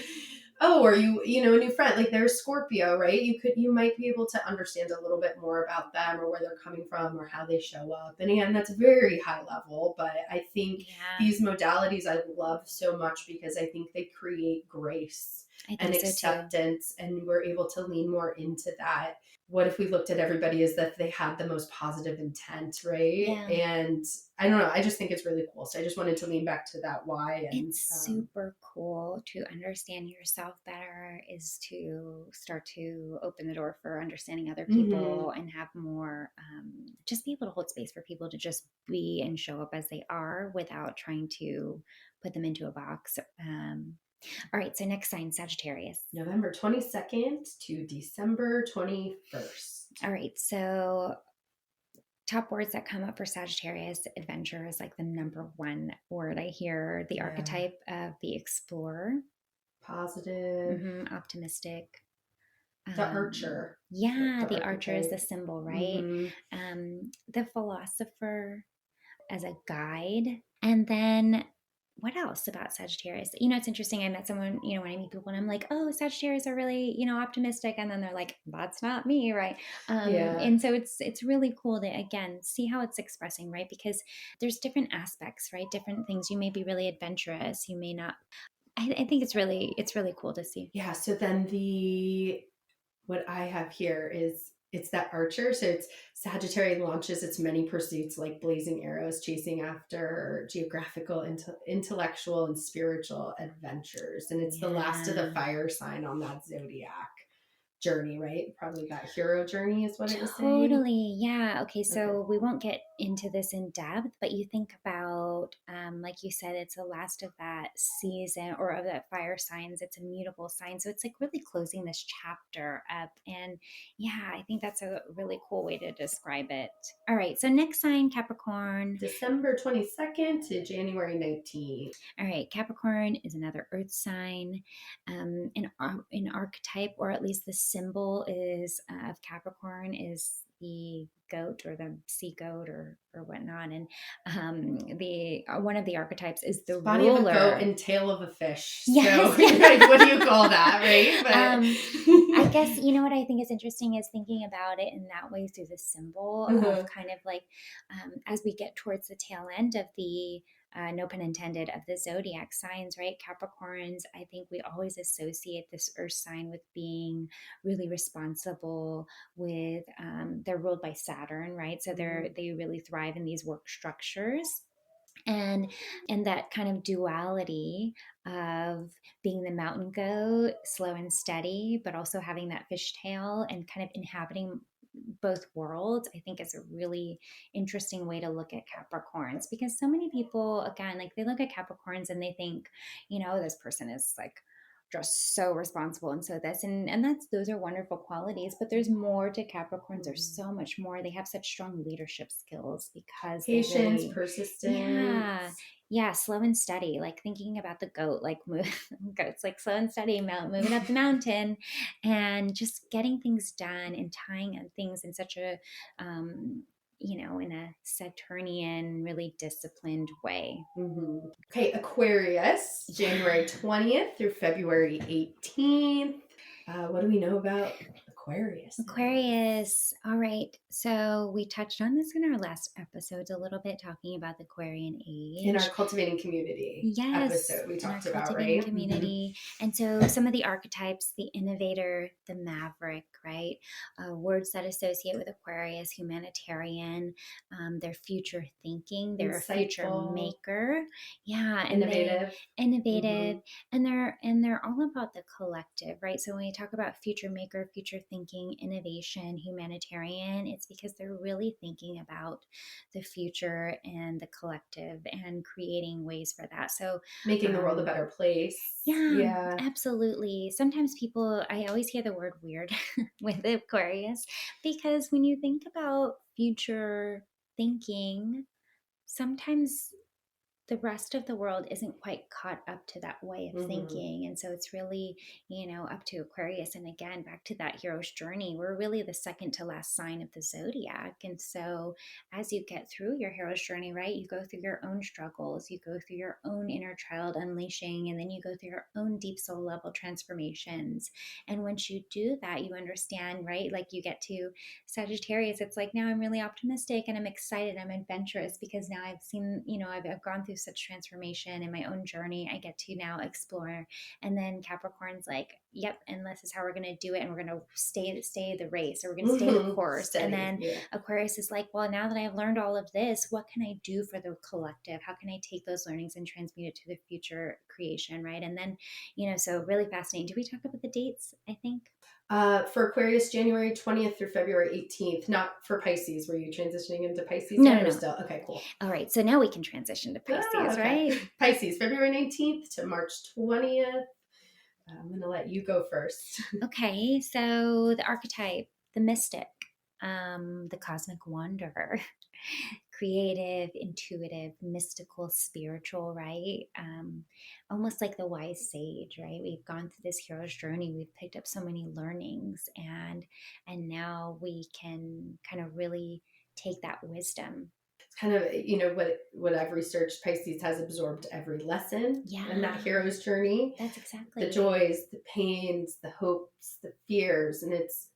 oh, or a new friend, like they're Scorpio, right? You might be able to understand a little bit more about them or where they're coming from or how they show up. And again, that's very high level, but I think these modalities I love so much because I think they create grace and acceptance, and we're able to lean more into that. What if we looked at everybody as if they had the most positive intent, right? Yeah. And I don't know, I just think it's really cool. So I just wanted to lean back to that why. And it's super cool to understand yourself better, is to start to open the door for understanding other people and have more, just be able to hold space for people to just be and show up as they are without trying to put them into a box. All right, so next sign, Sagittarius. November 22nd to December 21st. All right, so top words that come up for Sagittarius: adventure is like the number one word I hear. The archetype of the explorer. Positive. Optimistic. The archer. Yeah, the archer is the symbol, right? The philosopher as a guide. And then what else about Sagittarius? It's interesting. I met someone, when I meet people and I'm like, oh, Sagittarius are really, optimistic. And then they're like, that's not me. Right. And so it's really cool to, again, see how it's expressing, right? Because there's different aspects, right? Different things. You may be really adventurous. You may not. I think it's really cool to see. Yeah. So then what I have here is, it's that archer. So it's Sagittarius launches its many pursuits like blazing arrows, chasing after geographical, intellectual, and spiritual adventures. And it's the last of the fire sign on that zodiac journey, right? Probably that hero journey is what it was saying. Totally. Yeah. Okay. So we won't get into this in depth, but you think about, like you said, it's the last of that season or of that fire signs. It's a mutable sign. So it's like really closing this chapter up. And yeah, I think that's a really cool way to describe it. All right. So next sign, Capricorn. December 22nd to January 19th. All right. Capricorn is another earth sign. In archetype, or at least the symbol is of Capricorn is the goat or the sea goat or whatnot, and the one of the archetypes is the body ruler. Of a goat and tail of a fish. Yes. So like, what do you call that, right? But I guess what I think is interesting is thinking about it in that way through the symbol of kind of like as we get towards the tail end of the no pun intended, of the zodiac signs, right? Capricorns, I think we always associate this earth sign with being really responsible with, they're ruled by Saturn, right? So they really thrive in these work structures. And that kind of duality of being the mountain goat, slow and steady, but also having that fishtail and kind of inhabiting both worlds, I think is a really interesting way to look at Capricorns, because so many people, again, like they look at Capricorns and they think, this person is like just so responsible and so this and those are wonderful qualities, but there's more to Capricorns. There's so much more. They have such strong leadership skills because they Patience, really, yeah, persistence. yeah, slow and steady, like thinking about the goat, like move goats, like slow and steady, moving up the mountain and just getting things done and tying on things in such a in a Saturnian, really disciplined way. Okay, Aquarius, January 20th through February 18th. What do we know about Aquarius? Aquarius. All right. So we touched on this in our last episodes a little bit, talking about the Aquarian age. In our Cultivating Community episode, we talked about, cultivating right? community. And so some of the archetypes, the innovator, the maverick, right? Words that associate with Aquarius: humanitarian, their future thinking, they're a future Insightful. maker. Yeah. And Innovative. innovative, and they're all about the collective, right? So when we talk about future maker, future thinking, innovation, humanitarian, it's because they're really thinking about the future and the collective and creating ways for that. So Making the world a better place. Yeah, absolutely. Sometimes I always hear the word weird with Aquarius, because when you think about future thinking, sometimes the rest of the world isn't quite caught up to that way of thinking. And so it's really, up to Aquarius. And again, back to that hero's journey, we're really the second to last sign of the zodiac. And so as you get through your hero's journey, right, you go through your own struggles, you go through your own inner child unleashing, and then you go through your own deep soul level transformations. And once you do that, you understand, right, like you get to Sagittarius, it's like, now I'm really optimistic and I'm excited, I'm adventurous, because now I've seen, I've gone through such transformation in my own journey. I get to now explore. And then Capricorn's like, yep, and this is how we're going to do it, and we're going to stay the race, or we're going to stay the course. Steady, and then Aquarius is like, well, now that I've learned all of this, what can I do for the collective? How can I take those learnings and transmute it to the future creation, right? And then, so really fascinating. Did we talk about the dates, I think? For Aquarius, January 20th through February 18th. Not for Pisces. Were you transitioning into Pisces? No. Still? Okay, cool. All right. So now we can transition to Pisces, right? Pisces, February 19th to March 20th. I'm going to let you go first. Okay. So the archetype, the mystic, the cosmic wanderer, creative, intuitive, mystical, spiritual, right? Almost like the wise sage, right? We've gone through this hero's journey. We've picked up so many learnings, and now we can kind of really take that wisdom. It's kind of, what I've researched, Pisces has absorbed every lesson in that hero's journey. That's exactly the joys, the pains, the hopes, the fears, and it's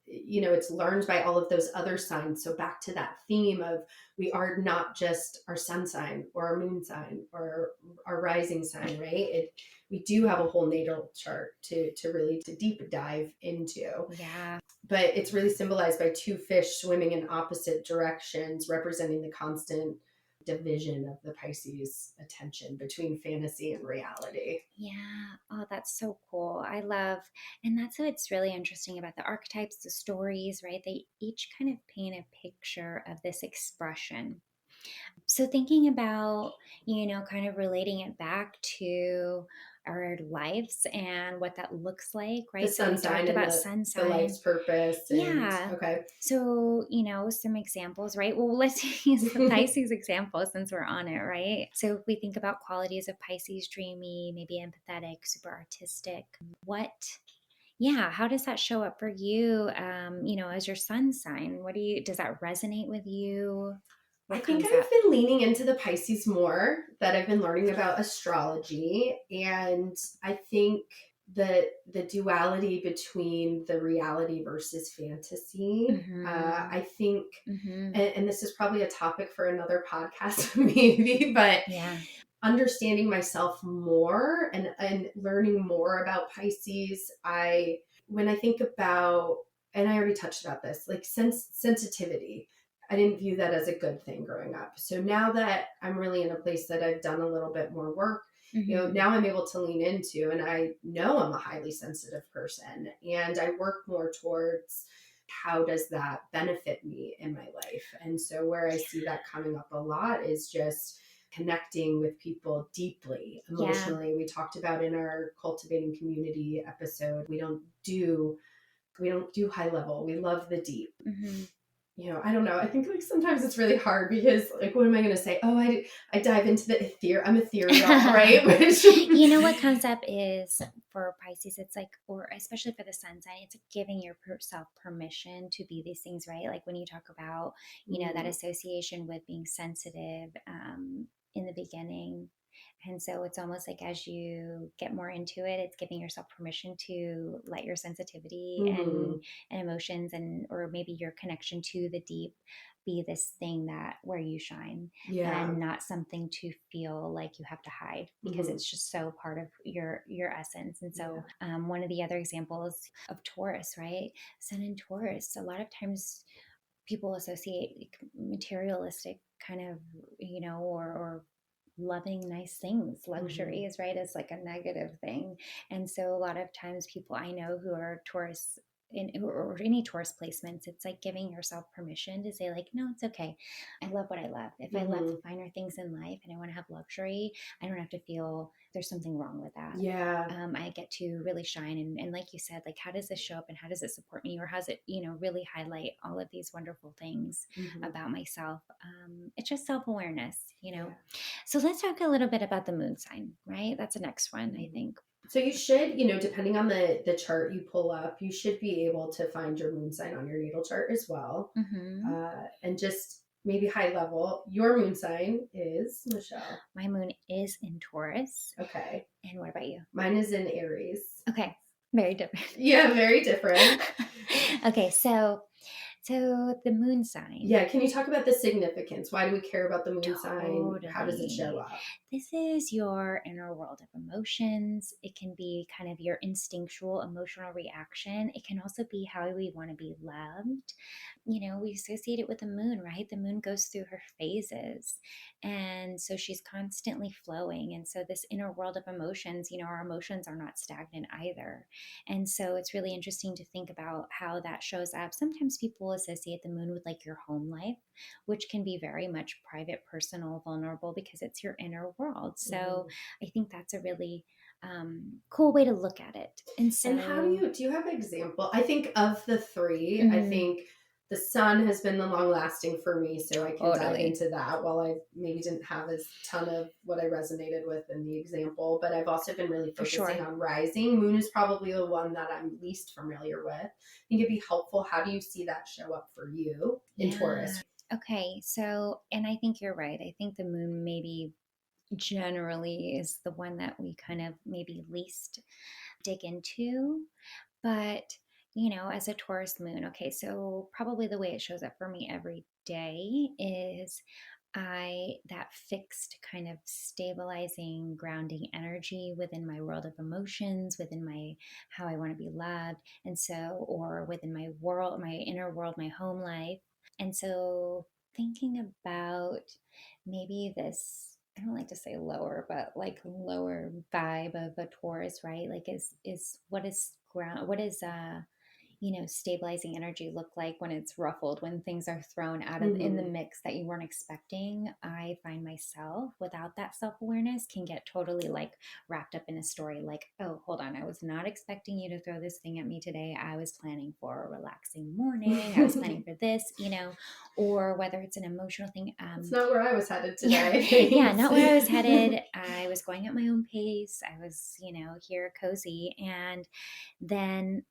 learned by all of those other signs. So back to that theme of, we are not just our sun sign or our moon sign or our rising sign, right? We do have a whole natal chart to really deep dive into. Yeah. But it's really symbolized by two fish swimming in opposite directions, representing the constant division of the Pisces attention between fantasy and reality. Yeah. Oh, that's so cool. I love, and that's what's really interesting about the archetypes, the stories, right? They each kind of paint a picture of this expression. So thinking about, kind of relating it back to our lives and what that looks like, right? The sun sign and the life's purpose. Yeah. Okay. So, some examples, right? Well, let's use the Pisces example since we're on it, right? So if we think about qualities of Pisces: dreamy, maybe empathetic, super artistic. How does that show up for you, as your sun sign? Does that resonate with you? I think I've been leaning into the Pisces more, that I've been learning about astrology. And I think the duality between the reality versus fantasy, I think, and this is probably a topic for another podcast maybe, but understanding myself more and learning more about Pisces, when I think about, and I already touched about this, like sensitivity, I didn't view that as a good thing growing up. So now that I'm really in a place that I've done a little bit more work, now I'm able to lean into, and I know I'm a highly sensitive person, and I work more towards, how does that benefit me in my life? And so where I see that coming up a lot is just connecting with people deeply, emotionally. We talked about in our cultivating community episode, we don't do high level. We love the deep. I don't know. I think like sometimes it's really hard because like, what am I going to say? Oh, I dive into the I'm ethereal, right? What comes up is for Pisces, it's like, or especially for the sun sign, it's giving yourself permission to be these things, right? Like when you talk about, that association with being sensitive in the beginning. And so it's almost like as you get more into it, it's giving yourself permission to let your sensitivity and emotions or maybe your connection to the deep be this thing that where you shine and not something to feel like you have to hide because it's just so part of your essence. And so one of the other examples of Taurus, right? Sun in Taurus, a lot of times people associate materialistic kind of, or loving nice things, luxury is right as like a negative thing. And so a lot of times people I know who are Taurus or any Taurus placements, it's like giving yourself permission to say like, no, it's okay. I love what I love. If I love finer things in life and I want to have luxury, I don't have to feel there's something wrong with that. I get to really shine. And like you said, like, how does this show up and how does it support me? Or how's it, really highlight all of these wonderful things about myself? It's just self-awareness, So let's talk a little bit about the moon sign, right? That's the next one, I think. So you should, depending on the chart you pull up, you should be able to find your moon sign on your natal chart as well. And just maybe high level, your moon sign is, Michelle? My moon is in Taurus. Okay. And what about you? Mine is in Aries. Okay. Very different. Yeah, very different. Okay, so the moon sign. Yeah, can you talk about the significance? Why do we care about the moon sign? How does it show up? This is your inner world of emotions. It can be kind of your instinctual emotional reaction. It can also be how we want to be loved. We associate it with the moon, right? The moon goes through her phases. And so she's constantly flowing. And so this inner world of emotions, our emotions are not stagnant either. And so it's really interesting to think about how that shows up. Sometimes people associate the moon with like your home life, which can be very much private, personal, vulnerable because it's your inner world. So I think that's a really cool way to look at it. And how do you have an example? I think of the three, I think the sun has been the long lasting for me, so I can dive into that. While I maybe didn't have a ton of what I resonated with in the example, but I've also been really focusing on rising. Moon is probably the one that I'm least familiar with. I think it'd be helpful. How do you see that show up for you in Taurus? Okay, so, and I think you're right. I think the moon maybe generally is the one that we kind of maybe least dig into, but as a Taurus moon, okay, so probably the way it shows up for me every day is that fixed kind of stabilizing, grounding energy within my world of emotions, within my how I want to be loved, and so, or within my world, my inner world, my home life. And so thinking about maybe this, I don't like to say lower, but like lower vibe of a Taurus, right? Like is what is ground, what is stabilizing energy look like when it's ruffled, when things are thrown out of in the mix that you weren't expecting. I find myself without that self-awareness can get totally like wrapped up in a story like, oh, hold on, I was not expecting you to throw this thing at me today. I was planning for a relaxing morning. I was planning for this, or whether it's an emotional thing. It's not where I was headed today. Yeah, not where I was headed. I was going at my own pace. I was, here cozy. And then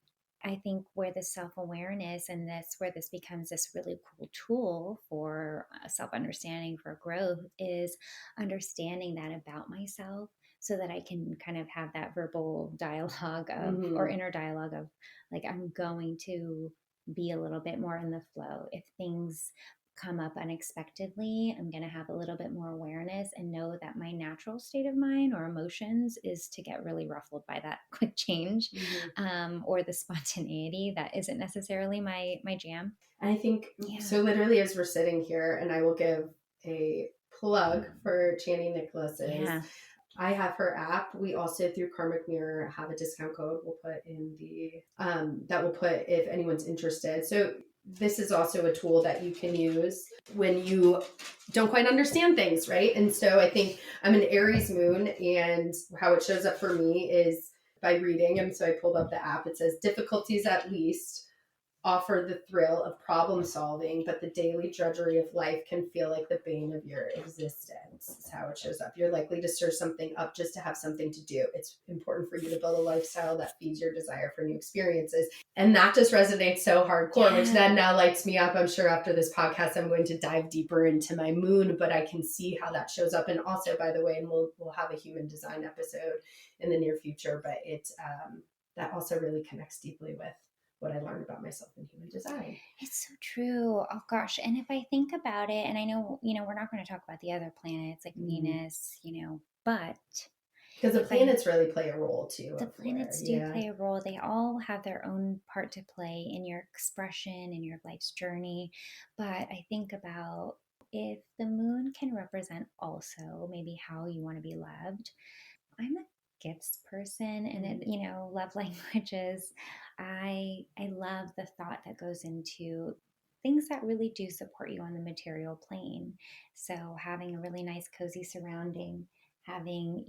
I think where the self-awareness and where this becomes this really cool tool for self-understanding, for growth, is understanding that about myself so that I can kind of have that verbal dialogue of, or inner dialogue of like, I'm going to be a little bit more in the flow. If things come up unexpectedly, I'm going to have a little bit more awareness and know that my natural state of mind or emotions is to get really ruffled by that quick change, or the spontaneity that isn't necessarily my jam. And I think, so literally as we're sitting here, and I will give a plug for Channy Nicholas's. I have her app. We also, through Karmic Mirror, have a discount code we'll put in the, that we'll put if anyone's interested. So this is also a tool that you can use when you don't quite understand things, right? And so I think I'm an Aries moon, and how it shows up for me is by reading. And so I pulled up the app. It says difficulties at least offer the thrill of problem solving, but the daily drudgery of life can feel like the bane of your existence. Is how it shows up. You're likely to stir something up just to have something to do. It's important for you to build a lifestyle that feeds your desire for new experiences. And that just resonates so hardcore, which then now lights me up. I'm sure after this podcast, I'm going to dive deeper into my moon, but I can see how that shows up. And also, by the way, and we'll have a human design episode in the near future, but it's that also really connects deeply with what I learned about myself in human design. It's so true. Oh gosh. And if I think about it, and I know, we're not going to talk about the other planets like Venus, but because the planets really play a role too. The planets do play a role. They all have their own part to play in your expression, in your life's journey. But I think about if the moon can represent also maybe how you want to be loved. I'm a gifts person, and love languages. I love the thought that goes into things that really do support you on the material plane. So having a really nice cozy surrounding, having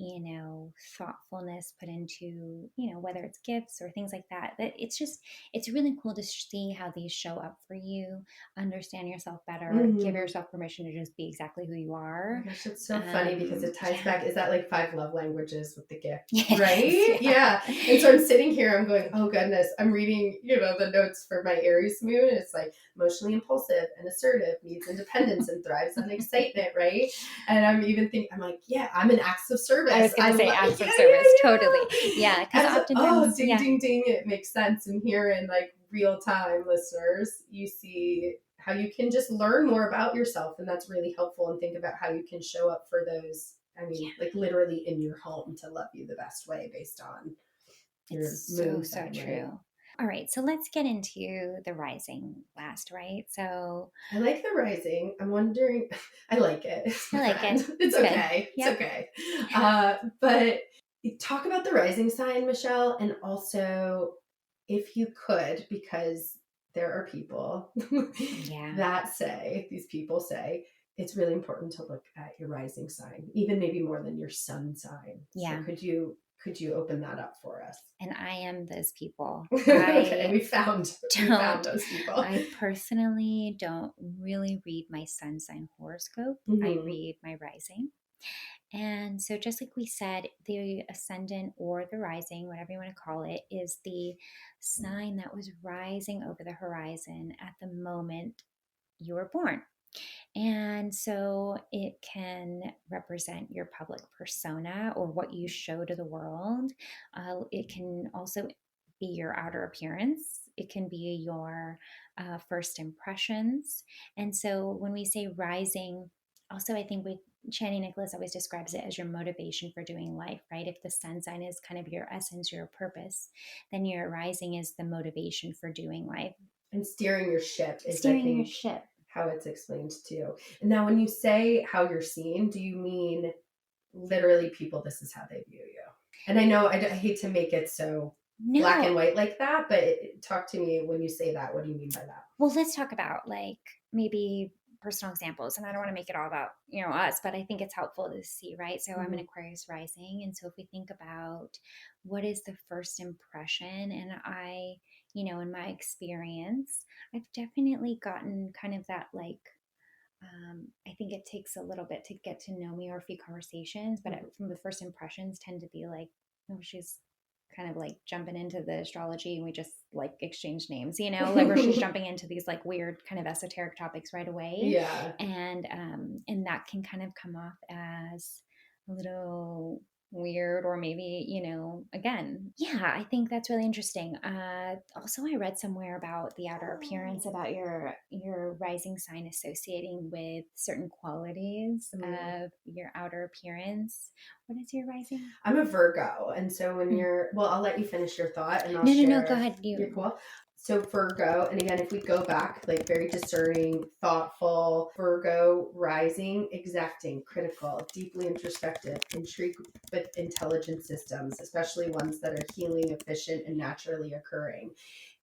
thoughtfulness put into whether it's gifts or things like that, it's really cool to see how these show up for you, understand yourself better, give yourself permission to just be exactly who you are. Oh gosh, it's so funny because it ties back. Is that like 5 love languages with the gift, right? Yeah. And so I'm sitting here, I'm going, oh goodness, I'm reading the notes for my Aries moon. It's like emotionally impulsive and assertive, needs independence and thrives on excitement, right? And I'm even thinking, I'm like, yeah, I'm an acts of service. I was going to say acts of service, totally. Yeah, because oftentimes, ding, it makes sense. And here in like real time, listeners, you see how you can just learn more about yourself, and that's really helpful. And think about how you can show up for those. I mean, like literally in your home to love you the best way based on your moon. So true. All right, so let's get into the rising last, right? So I like the rising. I'm wondering, I like it. I like it. It's okay. Yep. It's okay. But talk about the rising sign, Michelle, and also if you could, because there are people that say, these people say, it's really important to look at your rising sign, even maybe more than your sun sign. Yeah. So could you open that up for us? And I am those people. Okay, we found those people. I personally don't really read my sun sign horoscope. I read my rising. And so just like we said, the ascendant or the rising, whatever you want to call it, is the sign that was rising over the horizon at the moment you were born. And so it can represent your public persona or what you show to the world. It can also be your outer appearance. It can be your first impressions. And so when we say rising, also I think Chani Nicholas always describes it as your motivation for doing life, right? If the sun sign is kind of your essence, your purpose, then your rising is the motivation for doing life. And steering your ship. Your ship. How it's explained too. And now when you say how you're seen, do you mean literally people, this is how they view you? And I know I hate to make it so black and white like that, but talk to me when you say that. What do you mean by that? Well, let's talk about like maybe personal examples, and I don't want to make it all about us, but I think it's helpful to see, right? So I'm an Aquarius rising, and so if we think about what is the first impression, and I in my experience, I've definitely gotten kind of that like I think it takes a little bit to get to know me or a few conversations, but from the first impressions tend to be like, oh, she's kind of like jumping into the astrology and we just like exchange names, like where she's jumping into these like weird kind of esoteric topics right away. Yeah. And that can kind of come off as a little weird, or maybe, again, I think that's really interesting. Also, I read somewhere about the outer appearance, about your rising sign associating with certain qualities of your outer appearance. What is your rising? I'm a Virgo, and so when I'll let you finish your thought, and I'll No, go ahead. You're cool. So Virgo, and again, if we go back, like very discerning, thoughtful, Virgo rising, exacting, critical, deeply introspective, intrigued with intelligent systems, especially ones that are healing, efficient, and naturally occurring.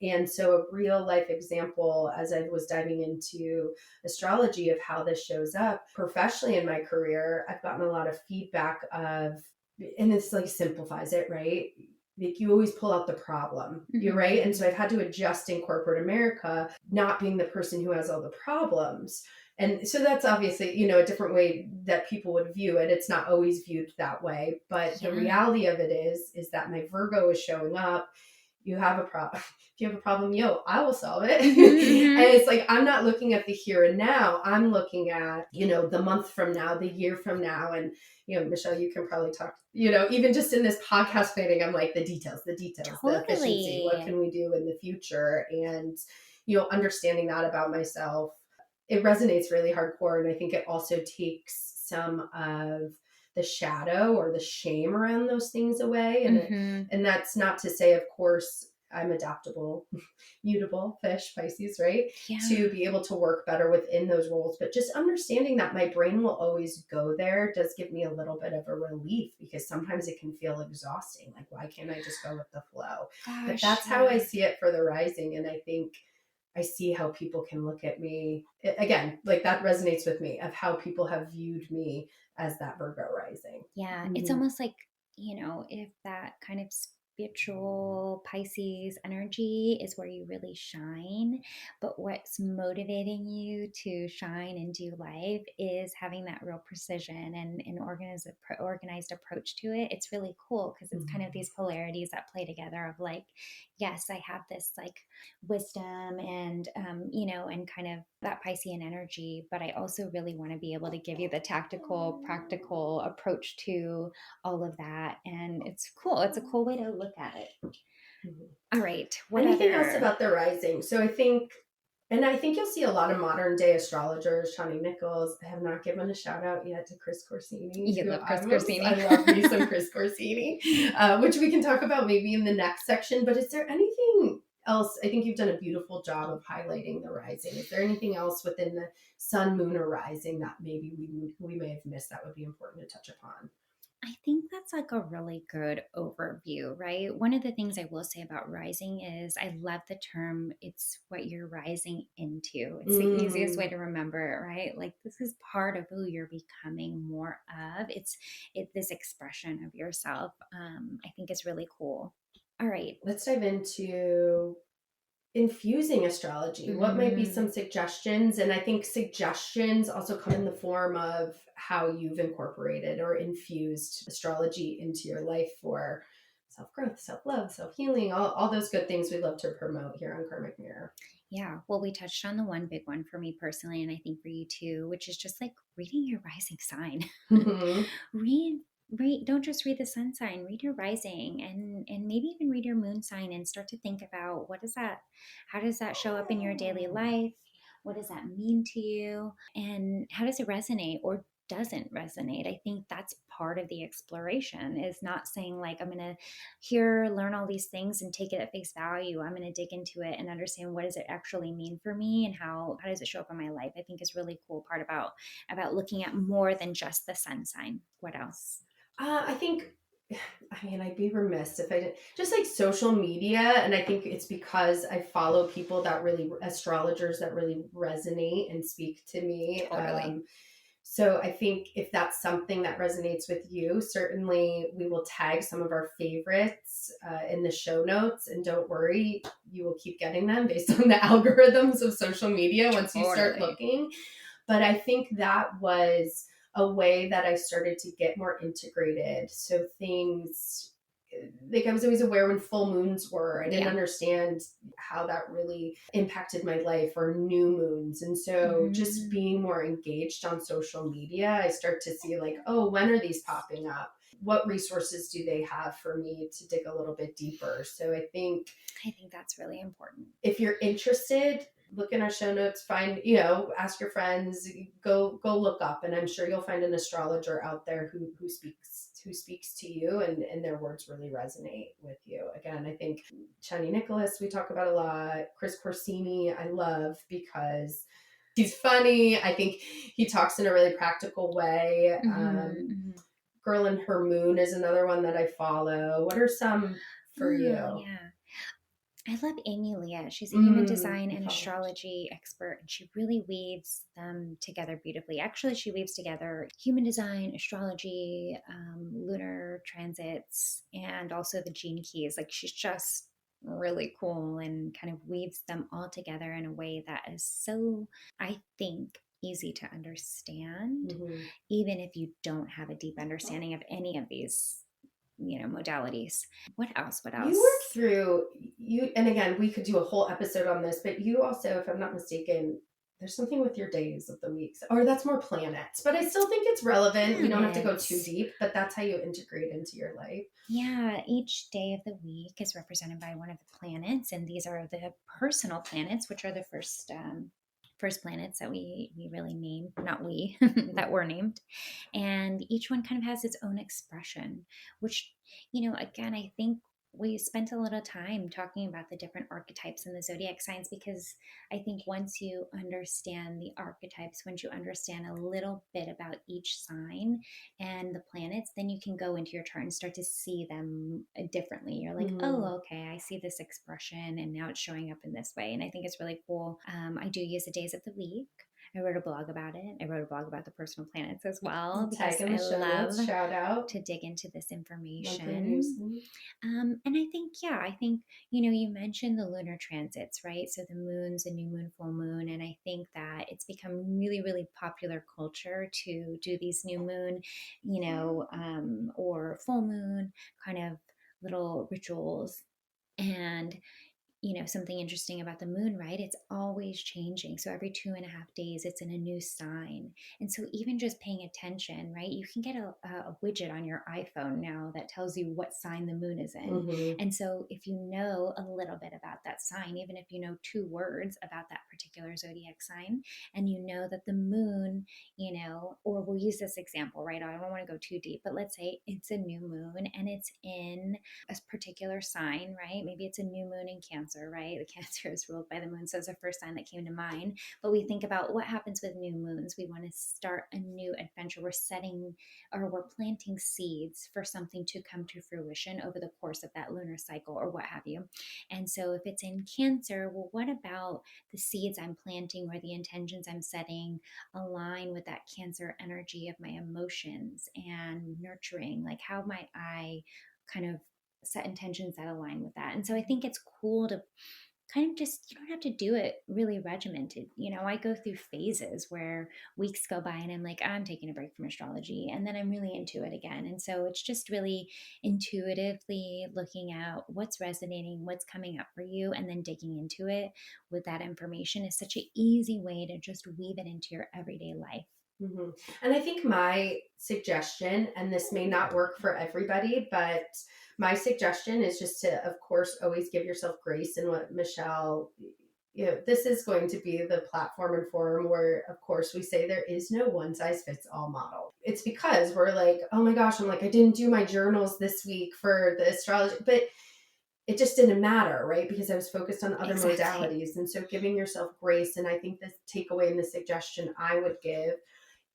And so a real life example, as I was diving into astrology of how this shows up professionally in my career, I've gotten a lot of feedback of, and this like simplifies it, right? Like you always pull out the problem, you're right. And so I've had to adjust in corporate America, not being the person who has all the problems. And so that's obviously, a different way that people would view it. It's not always viewed that way, but the reality of it is that my Virgo is showing up. You have a problem. If you have a problem, I will solve it. And it's like, I'm not looking at the here and now. I'm looking at, the month from now, the year from now. And, Michelle, you can probably talk, even just in this podcast planning, I'm like the details, Totally. the efficiency, what can we do in the future? And, understanding that about myself, it resonates really hardcore. And I think it also takes some of the shadow or the shame around those things away. And that's not to say, of course, I'm adaptable, mutable, fish, Pisces, right? Yeah. To be able to work better within those roles. But just understanding that my brain will always go there does give me a little bit of a relief, because sometimes it can feel exhausting. Like, why can't I just go with the flow? But that's how I see it for the rising. And I think I see how people can look at me again, like that resonates with me, of how people have viewed me as that Virgo rising. Yeah. It's almost like, if that kind of spiritual Pisces energy is where you really shine, but what's motivating you to shine and do life is having that real precision and an organized approach to it. It's really cool because it's kind of these polarities that play together of like, yes, I have this like wisdom and, and kind of that Piscean energy, but I also really want to be able to give you the tactical, practical approach to all of that. And it's cool. It's a cool way to look at it. All right. Anything else about the rising? So I think you'll see a lot of modern day astrologers, Shawnee Nichols. I have not given a shout out yet to Chris Corsini. You love Chris Corsini. I love me some Chris Corsini, which we can talk about maybe in the next section. But is there anything else? I think you've done a beautiful job of highlighting the rising. Is there anything else within the sun, moon, or rising that maybe we may have missed that would be important to touch upon? I think that's like a really good overview, right? One of the things I will say about rising is I love the term, it's what you're rising into. It's the easiest way to remember it, right? Like this is part of who you're becoming more of. It's this expression of yourself. I think is really cool. All right. Let's dive into infusing astrology. What might be some suggestions? And I think suggestions also come in the form of how you've incorporated or infused astrology into your life for self-growth, self-love, self-healing, all those good things we love to promote here on Karmic Mirror. Yeah, well, we touched on the one big one for me personally, and I think for you too, which is just like reading your rising sign. Don't just read the sun sign, read your rising, and maybe even read your moon sign and start to think about how does that show up in your daily life? What does that mean to you? And how does it resonate or doesn't resonate? I think that's part of the exploration, is not saying like, I'm going to learn all these things and take it at face value. I'm going to dig into it and understand what does it actually mean for me and how does it show up in my life? I think is really cool part about looking at more than just the sun sign. What else? I'd be remiss if I didn't, just like social media. And I think it's because I follow people astrologers that really resonate and speak to me. Totally. So I think if that's something that resonates with you, certainly we will tag some of our favorites in the show notes. And don't worry, you will keep getting them based on the algorithms of social media once you start looking. But I think that was a way that I started to get more integrated. So things like I was always aware when full moons were. I didn't understand how that really impacted my life, or new moons. And so just being more engaged on social media, I start to see like, oh, when are these popping up? What resources do they have for me to dig a little bit deeper? So I think that's really important. If you're interested, look in our show notes, find, ask your friends, go look up, and I'm sure you'll find an astrologer out there who speaks who speaks to you, and their words really resonate with you. Again, I think Chani Nicholas, we talk about a lot. Chris Corsini, I love because he's funny. I think he talks in a really practical way. Girl in Her Moon is another one that I follow. What are some for you? Yeah. I love Amy Leah. She's a human design and astrology expert, and she really weaves them together beautifully. Actually, she weaves together human design, astrology, lunar transits, and also the gene keys. Like, she's just really cool and kind of weaves them all together in a way that is so, I think, easy to understand, even if you don't have a deep understanding of any of these modalities. What else? You work through and again, we could do a whole episode on this, but you also, if I'm not mistaken, there's something with your days of the weeks, or that's more planets, but I still think it's relevant. We don't have to go too deep, but that's how you integrate into your life. Yeah, each day of the week is represented by one of the planets, and these are the personal planets, which are the first planets that we really named, not we, that were named. And each one kind of has its own expression, which, again, I think we spent a little time talking about the different archetypes in the zodiac signs, because I think once you understand the archetypes, once you understand a little bit about each sign and the planets, then you can go into your chart and start to see them differently. You're like, oh, okay, I see this expression and now it's showing up in this way. And I think it's really cool. I do use the days of the week. I wrote a blog about it. I wrote a blog about the personal planets as well, because I love shout out to dig into this information. And I think, you mentioned the lunar transits, right? So the moon's a new moon, full moon. And I think that it's become really, really popular culture to do these new moon, or full moon kind of little rituals. And something interesting about the moon, right? It's always changing. So every 2.5 days, it's in a new sign. And so even just paying attention, right? You can get a widget on your iPhone now that tells you what sign the moon is in. And so if you know a little bit about that sign, even if you know 2 words about that particular zodiac sign, and you know that the moon, or we'll use this example, right? I don't want to go too deep, but let's say it's a new moon and it's in a particular sign, right? Maybe it's a new moon in Cancer, right? The Cancer is ruled by the moon. So it's the first sign that came to mind. But we think about what happens with new moons. We want to start a new adventure. We're planting seeds for something to come to fruition over the course of that lunar cycle or what have you. And so if it's in Cancer, well, what about the seeds I'm planting or the intentions I'm setting align with that Cancer energy of my emotions and nurturing? Like, how might I kind of set intentions that align with that? And so I think it's cool to kind of just, you don't have to do it really regimented. I go through phases where weeks go by and I'm like, I'm taking a break from astrology, and then I'm really into it again. And so it's just really intuitively looking at what's resonating, what's coming up for you, and then digging into it with that information is such an easy way to just weave it into your everyday life. And I think my suggestion, and this may not work for everybody, but my suggestion is just to, of course, always give yourself grace. And what Michelle, this is going to be the platform and forum where, of course, we say there is no one size fits all model. It's because we're like, oh my gosh, I'm like, I didn't do my journals this week for the astrology, but it just didn't matter, right? Because I was focused on other modalities. And so giving yourself grace. And I think the takeaway and the suggestion I would give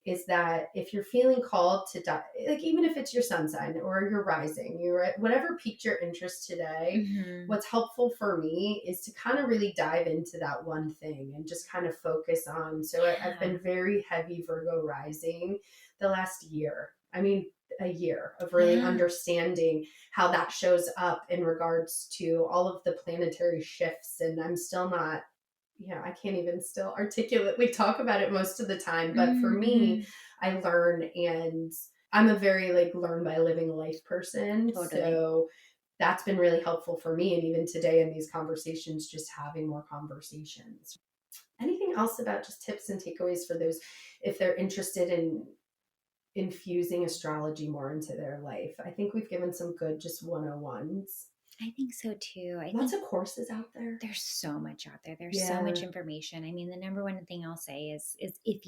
is that if you're feeling called to like, even if it's your sun sign or your rising, whatever piqued your interest today, what's helpful for me is to kind of really dive into that one thing and just kind of focus on. So I've been very heavy Virgo rising the last year. I mean, a year of really understanding how that shows up in regards to all of the planetary shifts. And I'm still not, I can't even still articulately talk about it most of the time. But for me, I learn, and I'm a very learn by living life person. Totally. So that's been really helpful for me. And even today in these conversations, just having more conversations. Anything else about just tips and takeaways for those, if they're interested in infusing astrology more into their life? I think we've given some good just 101s. I think so too. Lots of courses out there. There's so much out there. There's so much information. I mean, the number one thing I'll say is if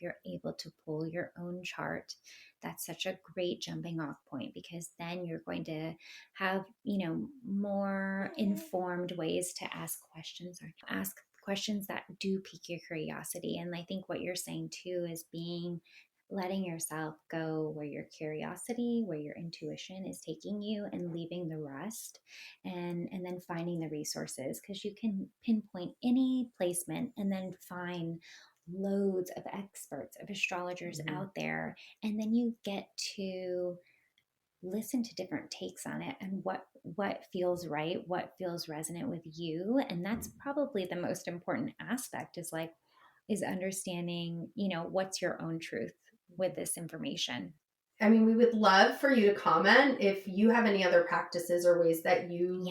you're able to pull your own chart That's such a great jumping off point, because then you're going to have, more informed ways to ask questions, or ask questions that do pique your curiosity. And I think what you're saying too is letting yourself go where your curiosity, where your intuition is taking you, and leaving the rest, and then finding the resources, because you can pinpoint any placement and then find loads of experts, of astrologers out there, and then you get to listen to different takes on it, and what feels right, what feels resonant with you. And that's probably the most important aspect, is understanding, what's your own truth with this information. I mean, we would love for you to comment if you have any other practices or ways that you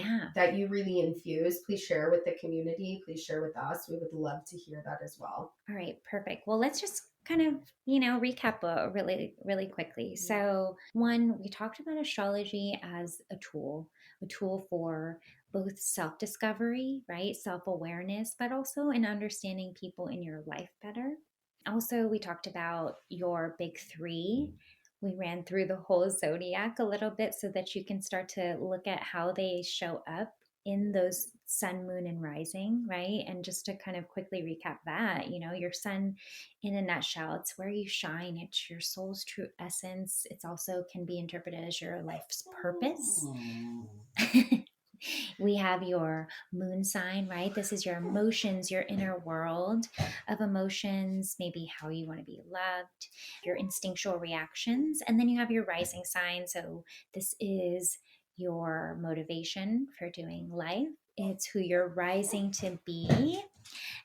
really infuse. Please share with the community. Please share with us. We would love to hear that as well. All right, perfect. Well, let's just kind of, recap really, really quickly. So, one, we talked about astrology as a tool for both self-discovery, right? Self-awareness, but also in understanding people in your life better. Also, we talked about your big three. We ran through the whole zodiac a little bit so that you can start to look at how they show up in those sun, moon, and rising, right? And just to kind of quickly recap that, your sun, in a nutshell, it's where you shine. It's your soul's true essence. It's also can be interpreted as your life's purpose. We have your moon sign, right? This is your emotions, your inner world of emotions, maybe how you want to be loved, your instinctual reactions. And then you have your rising sign. So this is your motivation for doing life. It's who you're rising to be.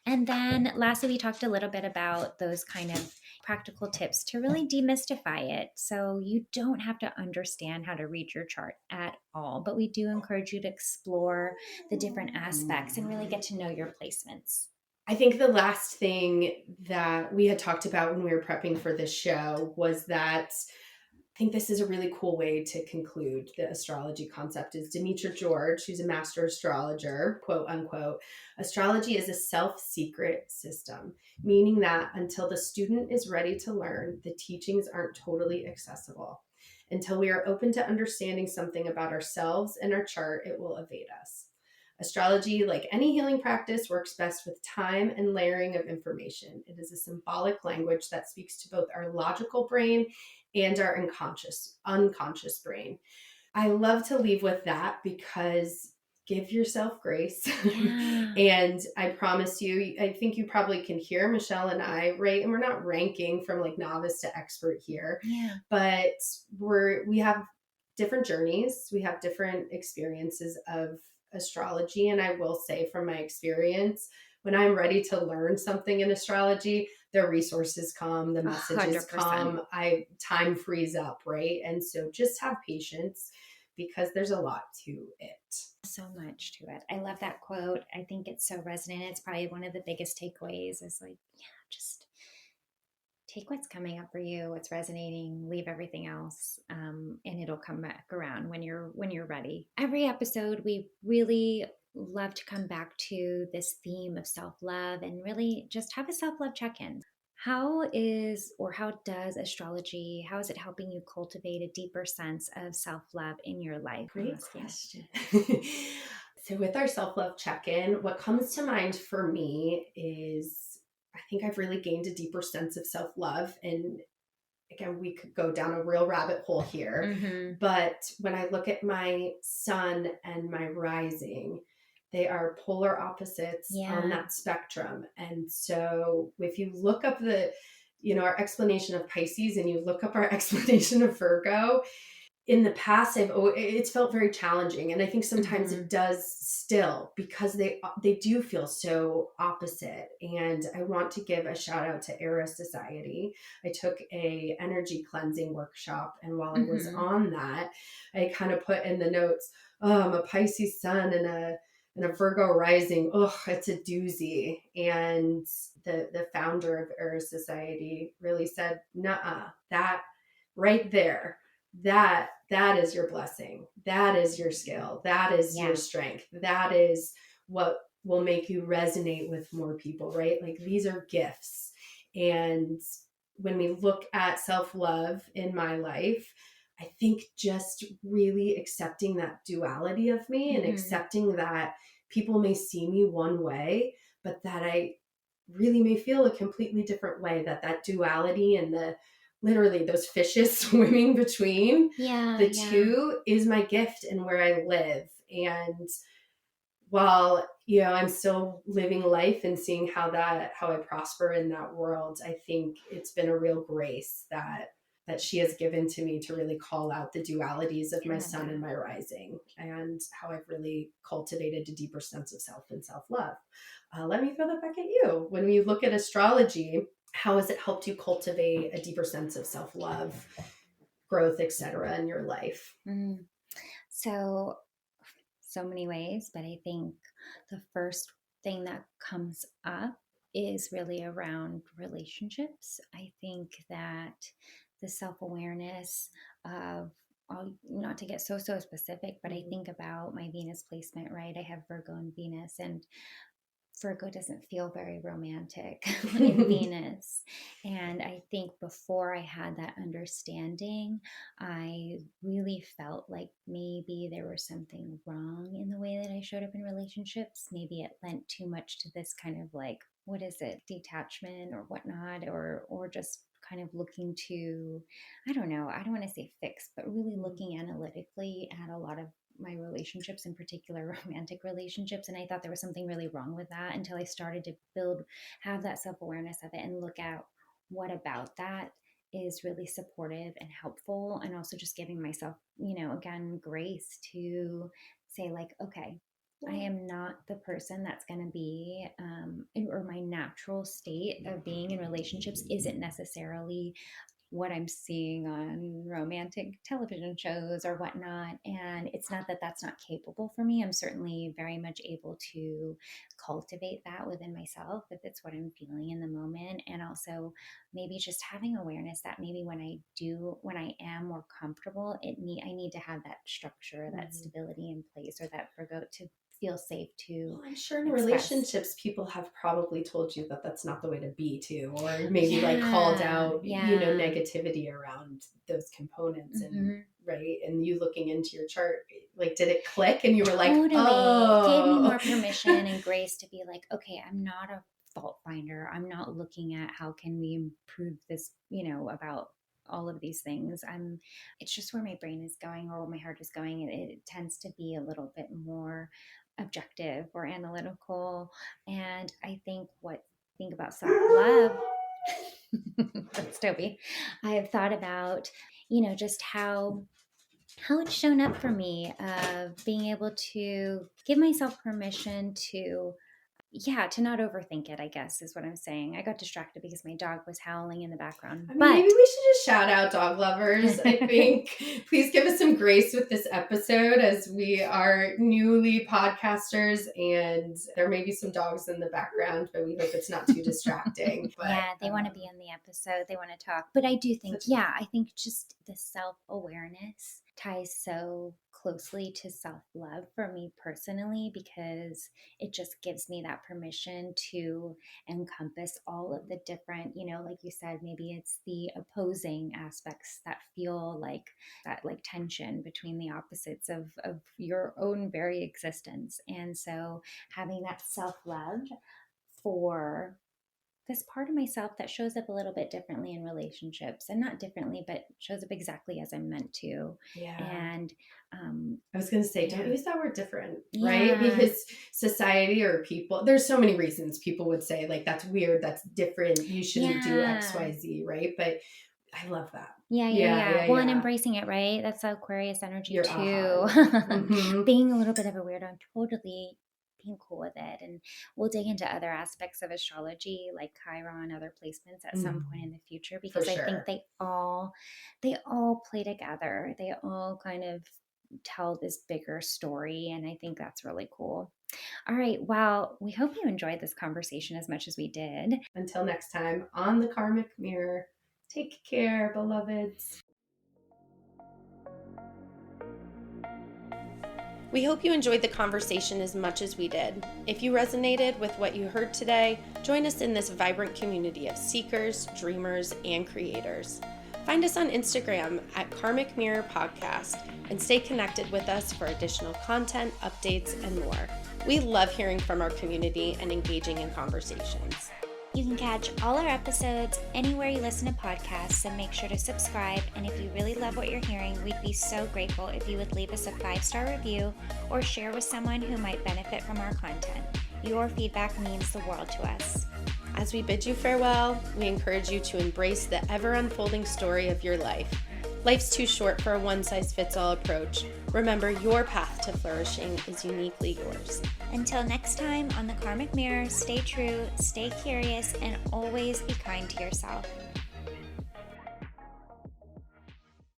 And then lastly, we talked a little bit about those kind of practical tips to really demystify it. So you don't have to understand how to read your chart at all, but we do encourage you to explore the different aspects and really get to know your placements. I think the last thing that we had talked about when we were prepping for this show was that I think this is a really cool way to conclude the astrology concept. Is Demetra George, who's a master astrologer, quote unquote, astrology is a self-secret system, meaning that until the student is ready to learn, the teachings aren't totally accessible. Until we are open to understanding something about ourselves and our chart, it will evade us. Astrology, like any healing practice, works best with time and layering of information. It is a symbolic language that speaks to both our logical brain and our unconscious brain. I love to leave with that, because give yourself grace. Yeah. And I promise you, I think you probably can hear Michelle and I, right? And we're not ranking from like novice to expert here, but we have different journeys. We have different experiences of astrology. And I will say from my experience, when I'm ready to learn something in astrology, the resources come, the messages 100%. come, time frees up, right? And so just have patience, because there's a lot to it. So much to it. I love that quote. I think it's so resonant. It's probably one of the biggest takeaways is just take what's coming up for you, what's resonating, leave everything else, and it'll come back around when you're ready. Every episode, we really love to come back to this theme of self-love and really just have a self-love check-in. How does astrology, how is it helping you cultivate a deeper sense of self-love in your life? Great question. So with our self-love check-in, what comes to mind for me is I think I've really gained a deeper sense of self-love. And again, we could go down a real rabbit hole here. But when I look at my sun and my rising, they are polar opposites on that spectrum. And so if you look up our explanation of Pisces and you look up our explanation of Virgo, in the past, it's felt very challenging. And I think sometimes it does still, because they do feel so opposite. And I want to give a shout out to Era Society. I took a energy cleansing workshop. And while I was on that, I kind of put in the notes, I'm a Pisces sun and a Virgo rising. It's a doozy. And the founder of Era Society really said, nuh-uh, that right there, that is your blessing. That is your skill. That is your strength. That is what will make you resonate with more people, right? Like these are gifts. And when we look at self-love in my life, I think just really accepting that duality of me and accepting that people may see me one way, but that I really may feel a completely different way, that duality and the literally those fishes swimming between the two is my gift and where I live. And while I'm still living life and seeing how I prosper in that world, I think it's been a real grace that she has given to me to really call out the dualities of my sun and my rising, and how I've really cultivated a deeper sense of self and self-love. Let me throw that back at you. When we look at astrology, how has it helped you cultivate a deeper sense of self-love, growth, etc. in your life? So many ways, but I think the first thing that comes up is really around relationships. I think that the self-awareness of, not to get so specific, but I think about my Venus placement, right? I have Virgo and Venus, and Virgo doesn't feel very romantic in Venus. And I think before I had that understanding, I really felt like maybe there was something wrong in the way that I showed up in relationships. Maybe it lent too much to this kind of like, what is it, detachment or whatnot, or just kind of looking to, I don't know, I don't want to say fix, but really looking analytically at a lot of my relationships, in particular romantic relationships. And I thought there was something really wrong with that until I started to have that self-awareness of it and look at what about that is really supportive and helpful. And also just giving myself, again, grace to say like, okay, I am not the person that's going to be, or my natural state of being in relationships isn't necessarily what I'm seeing on romantic television shows or whatnot. And it's not that that's not capable for me. I'm certainly very much able to cultivate that within myself if it's what I'm feeling in the moment. And also maybe just having awareness that maybe when I am more comfortable, I need to have that structure, that stability in place, or that Virgo to feel safe to. Well, I'm sure in relationships, people have probably told you that that's not the way to be too, or maybe like called out, negativity around those components and right. And you looking into your chart, like, did it click and you were like, totally. Oh, Gave me more permission and grace to be like, okay, I'm not a fault finder. I'm not looking at how can we improve this, about all of these things. It's just where my brain is going or where my heart is going. It tends to be a little bit more objective or analytical. And I think about self-love, that's Toby. I have thought about, just how it's shown up for me of being able to give myself permission to not overthink it, I guess is what I'm saying. I got distracted because my dog was howling in the background. Maybe we should just shout out dog lovers. I think please give us some grace with this episode as we are newly podcasters and there may be some dogs in the background, but we hope it's not too distracting. But, yeah, they want to be in the episode. They want to talk. But I do think, I think just the self-awareness ties so closely to self-love for me personally, because it just gives me that permission to encompass all of the different, like you said, maybe it's the opposing aspects that feel like that, like tension between the opposites of your own very existence. And so having that self-love for this part of myself that shows up a little bit differently in relationships, and not differently, but shows up exactly as I'm meant to. Yeah. And I was going to say, don't use that word different, right? Because society or people, there's so many reasons people would say like, that's weird, that's different, you shouldn't do X, Y, Z, right? But I love that. Well, and embracing it, right? That's Aquarius energy too. Being a little bit of a weirdo, I'm totally being cool with it. And we'll dig into other aspects of astrology like Chiron, other placements at some point in the future, because I think they all play together. They all kind of tell this bigger story. And I think that's really cool. All right. Well, we hope you enjoyed this conversation as much as we did. Until next time on the Karmic Mirror, take care, beloveds. We hope you enjoyed the conversation as much as we did. If you resonated with what you heard today, join us in this vibrant community of seekers, dreamers, and creators. Find us on Instagram at Karmic Mirror Podcast and stay connected with us for additional content, updates, and more. We love hearing from our community and engaging in conversations. You can catch all our episodes anywhere you listen to podcasts, so make sure to subscribe. And if you really love what you're hearing, we'd be so grateful if you would leave us a 5-star review or share with someone who might benefit from our content. Your feedback means the world to us. As we bid you farewell, we encourage you to embrace the ever-unfolding story of your life. Life's too short for a one-size-fits-all approach. Remember, your path to flourishing is uniquely yours. Until next time on the Karmic Mirror, stay true, stay curious, and always be kind to yourself.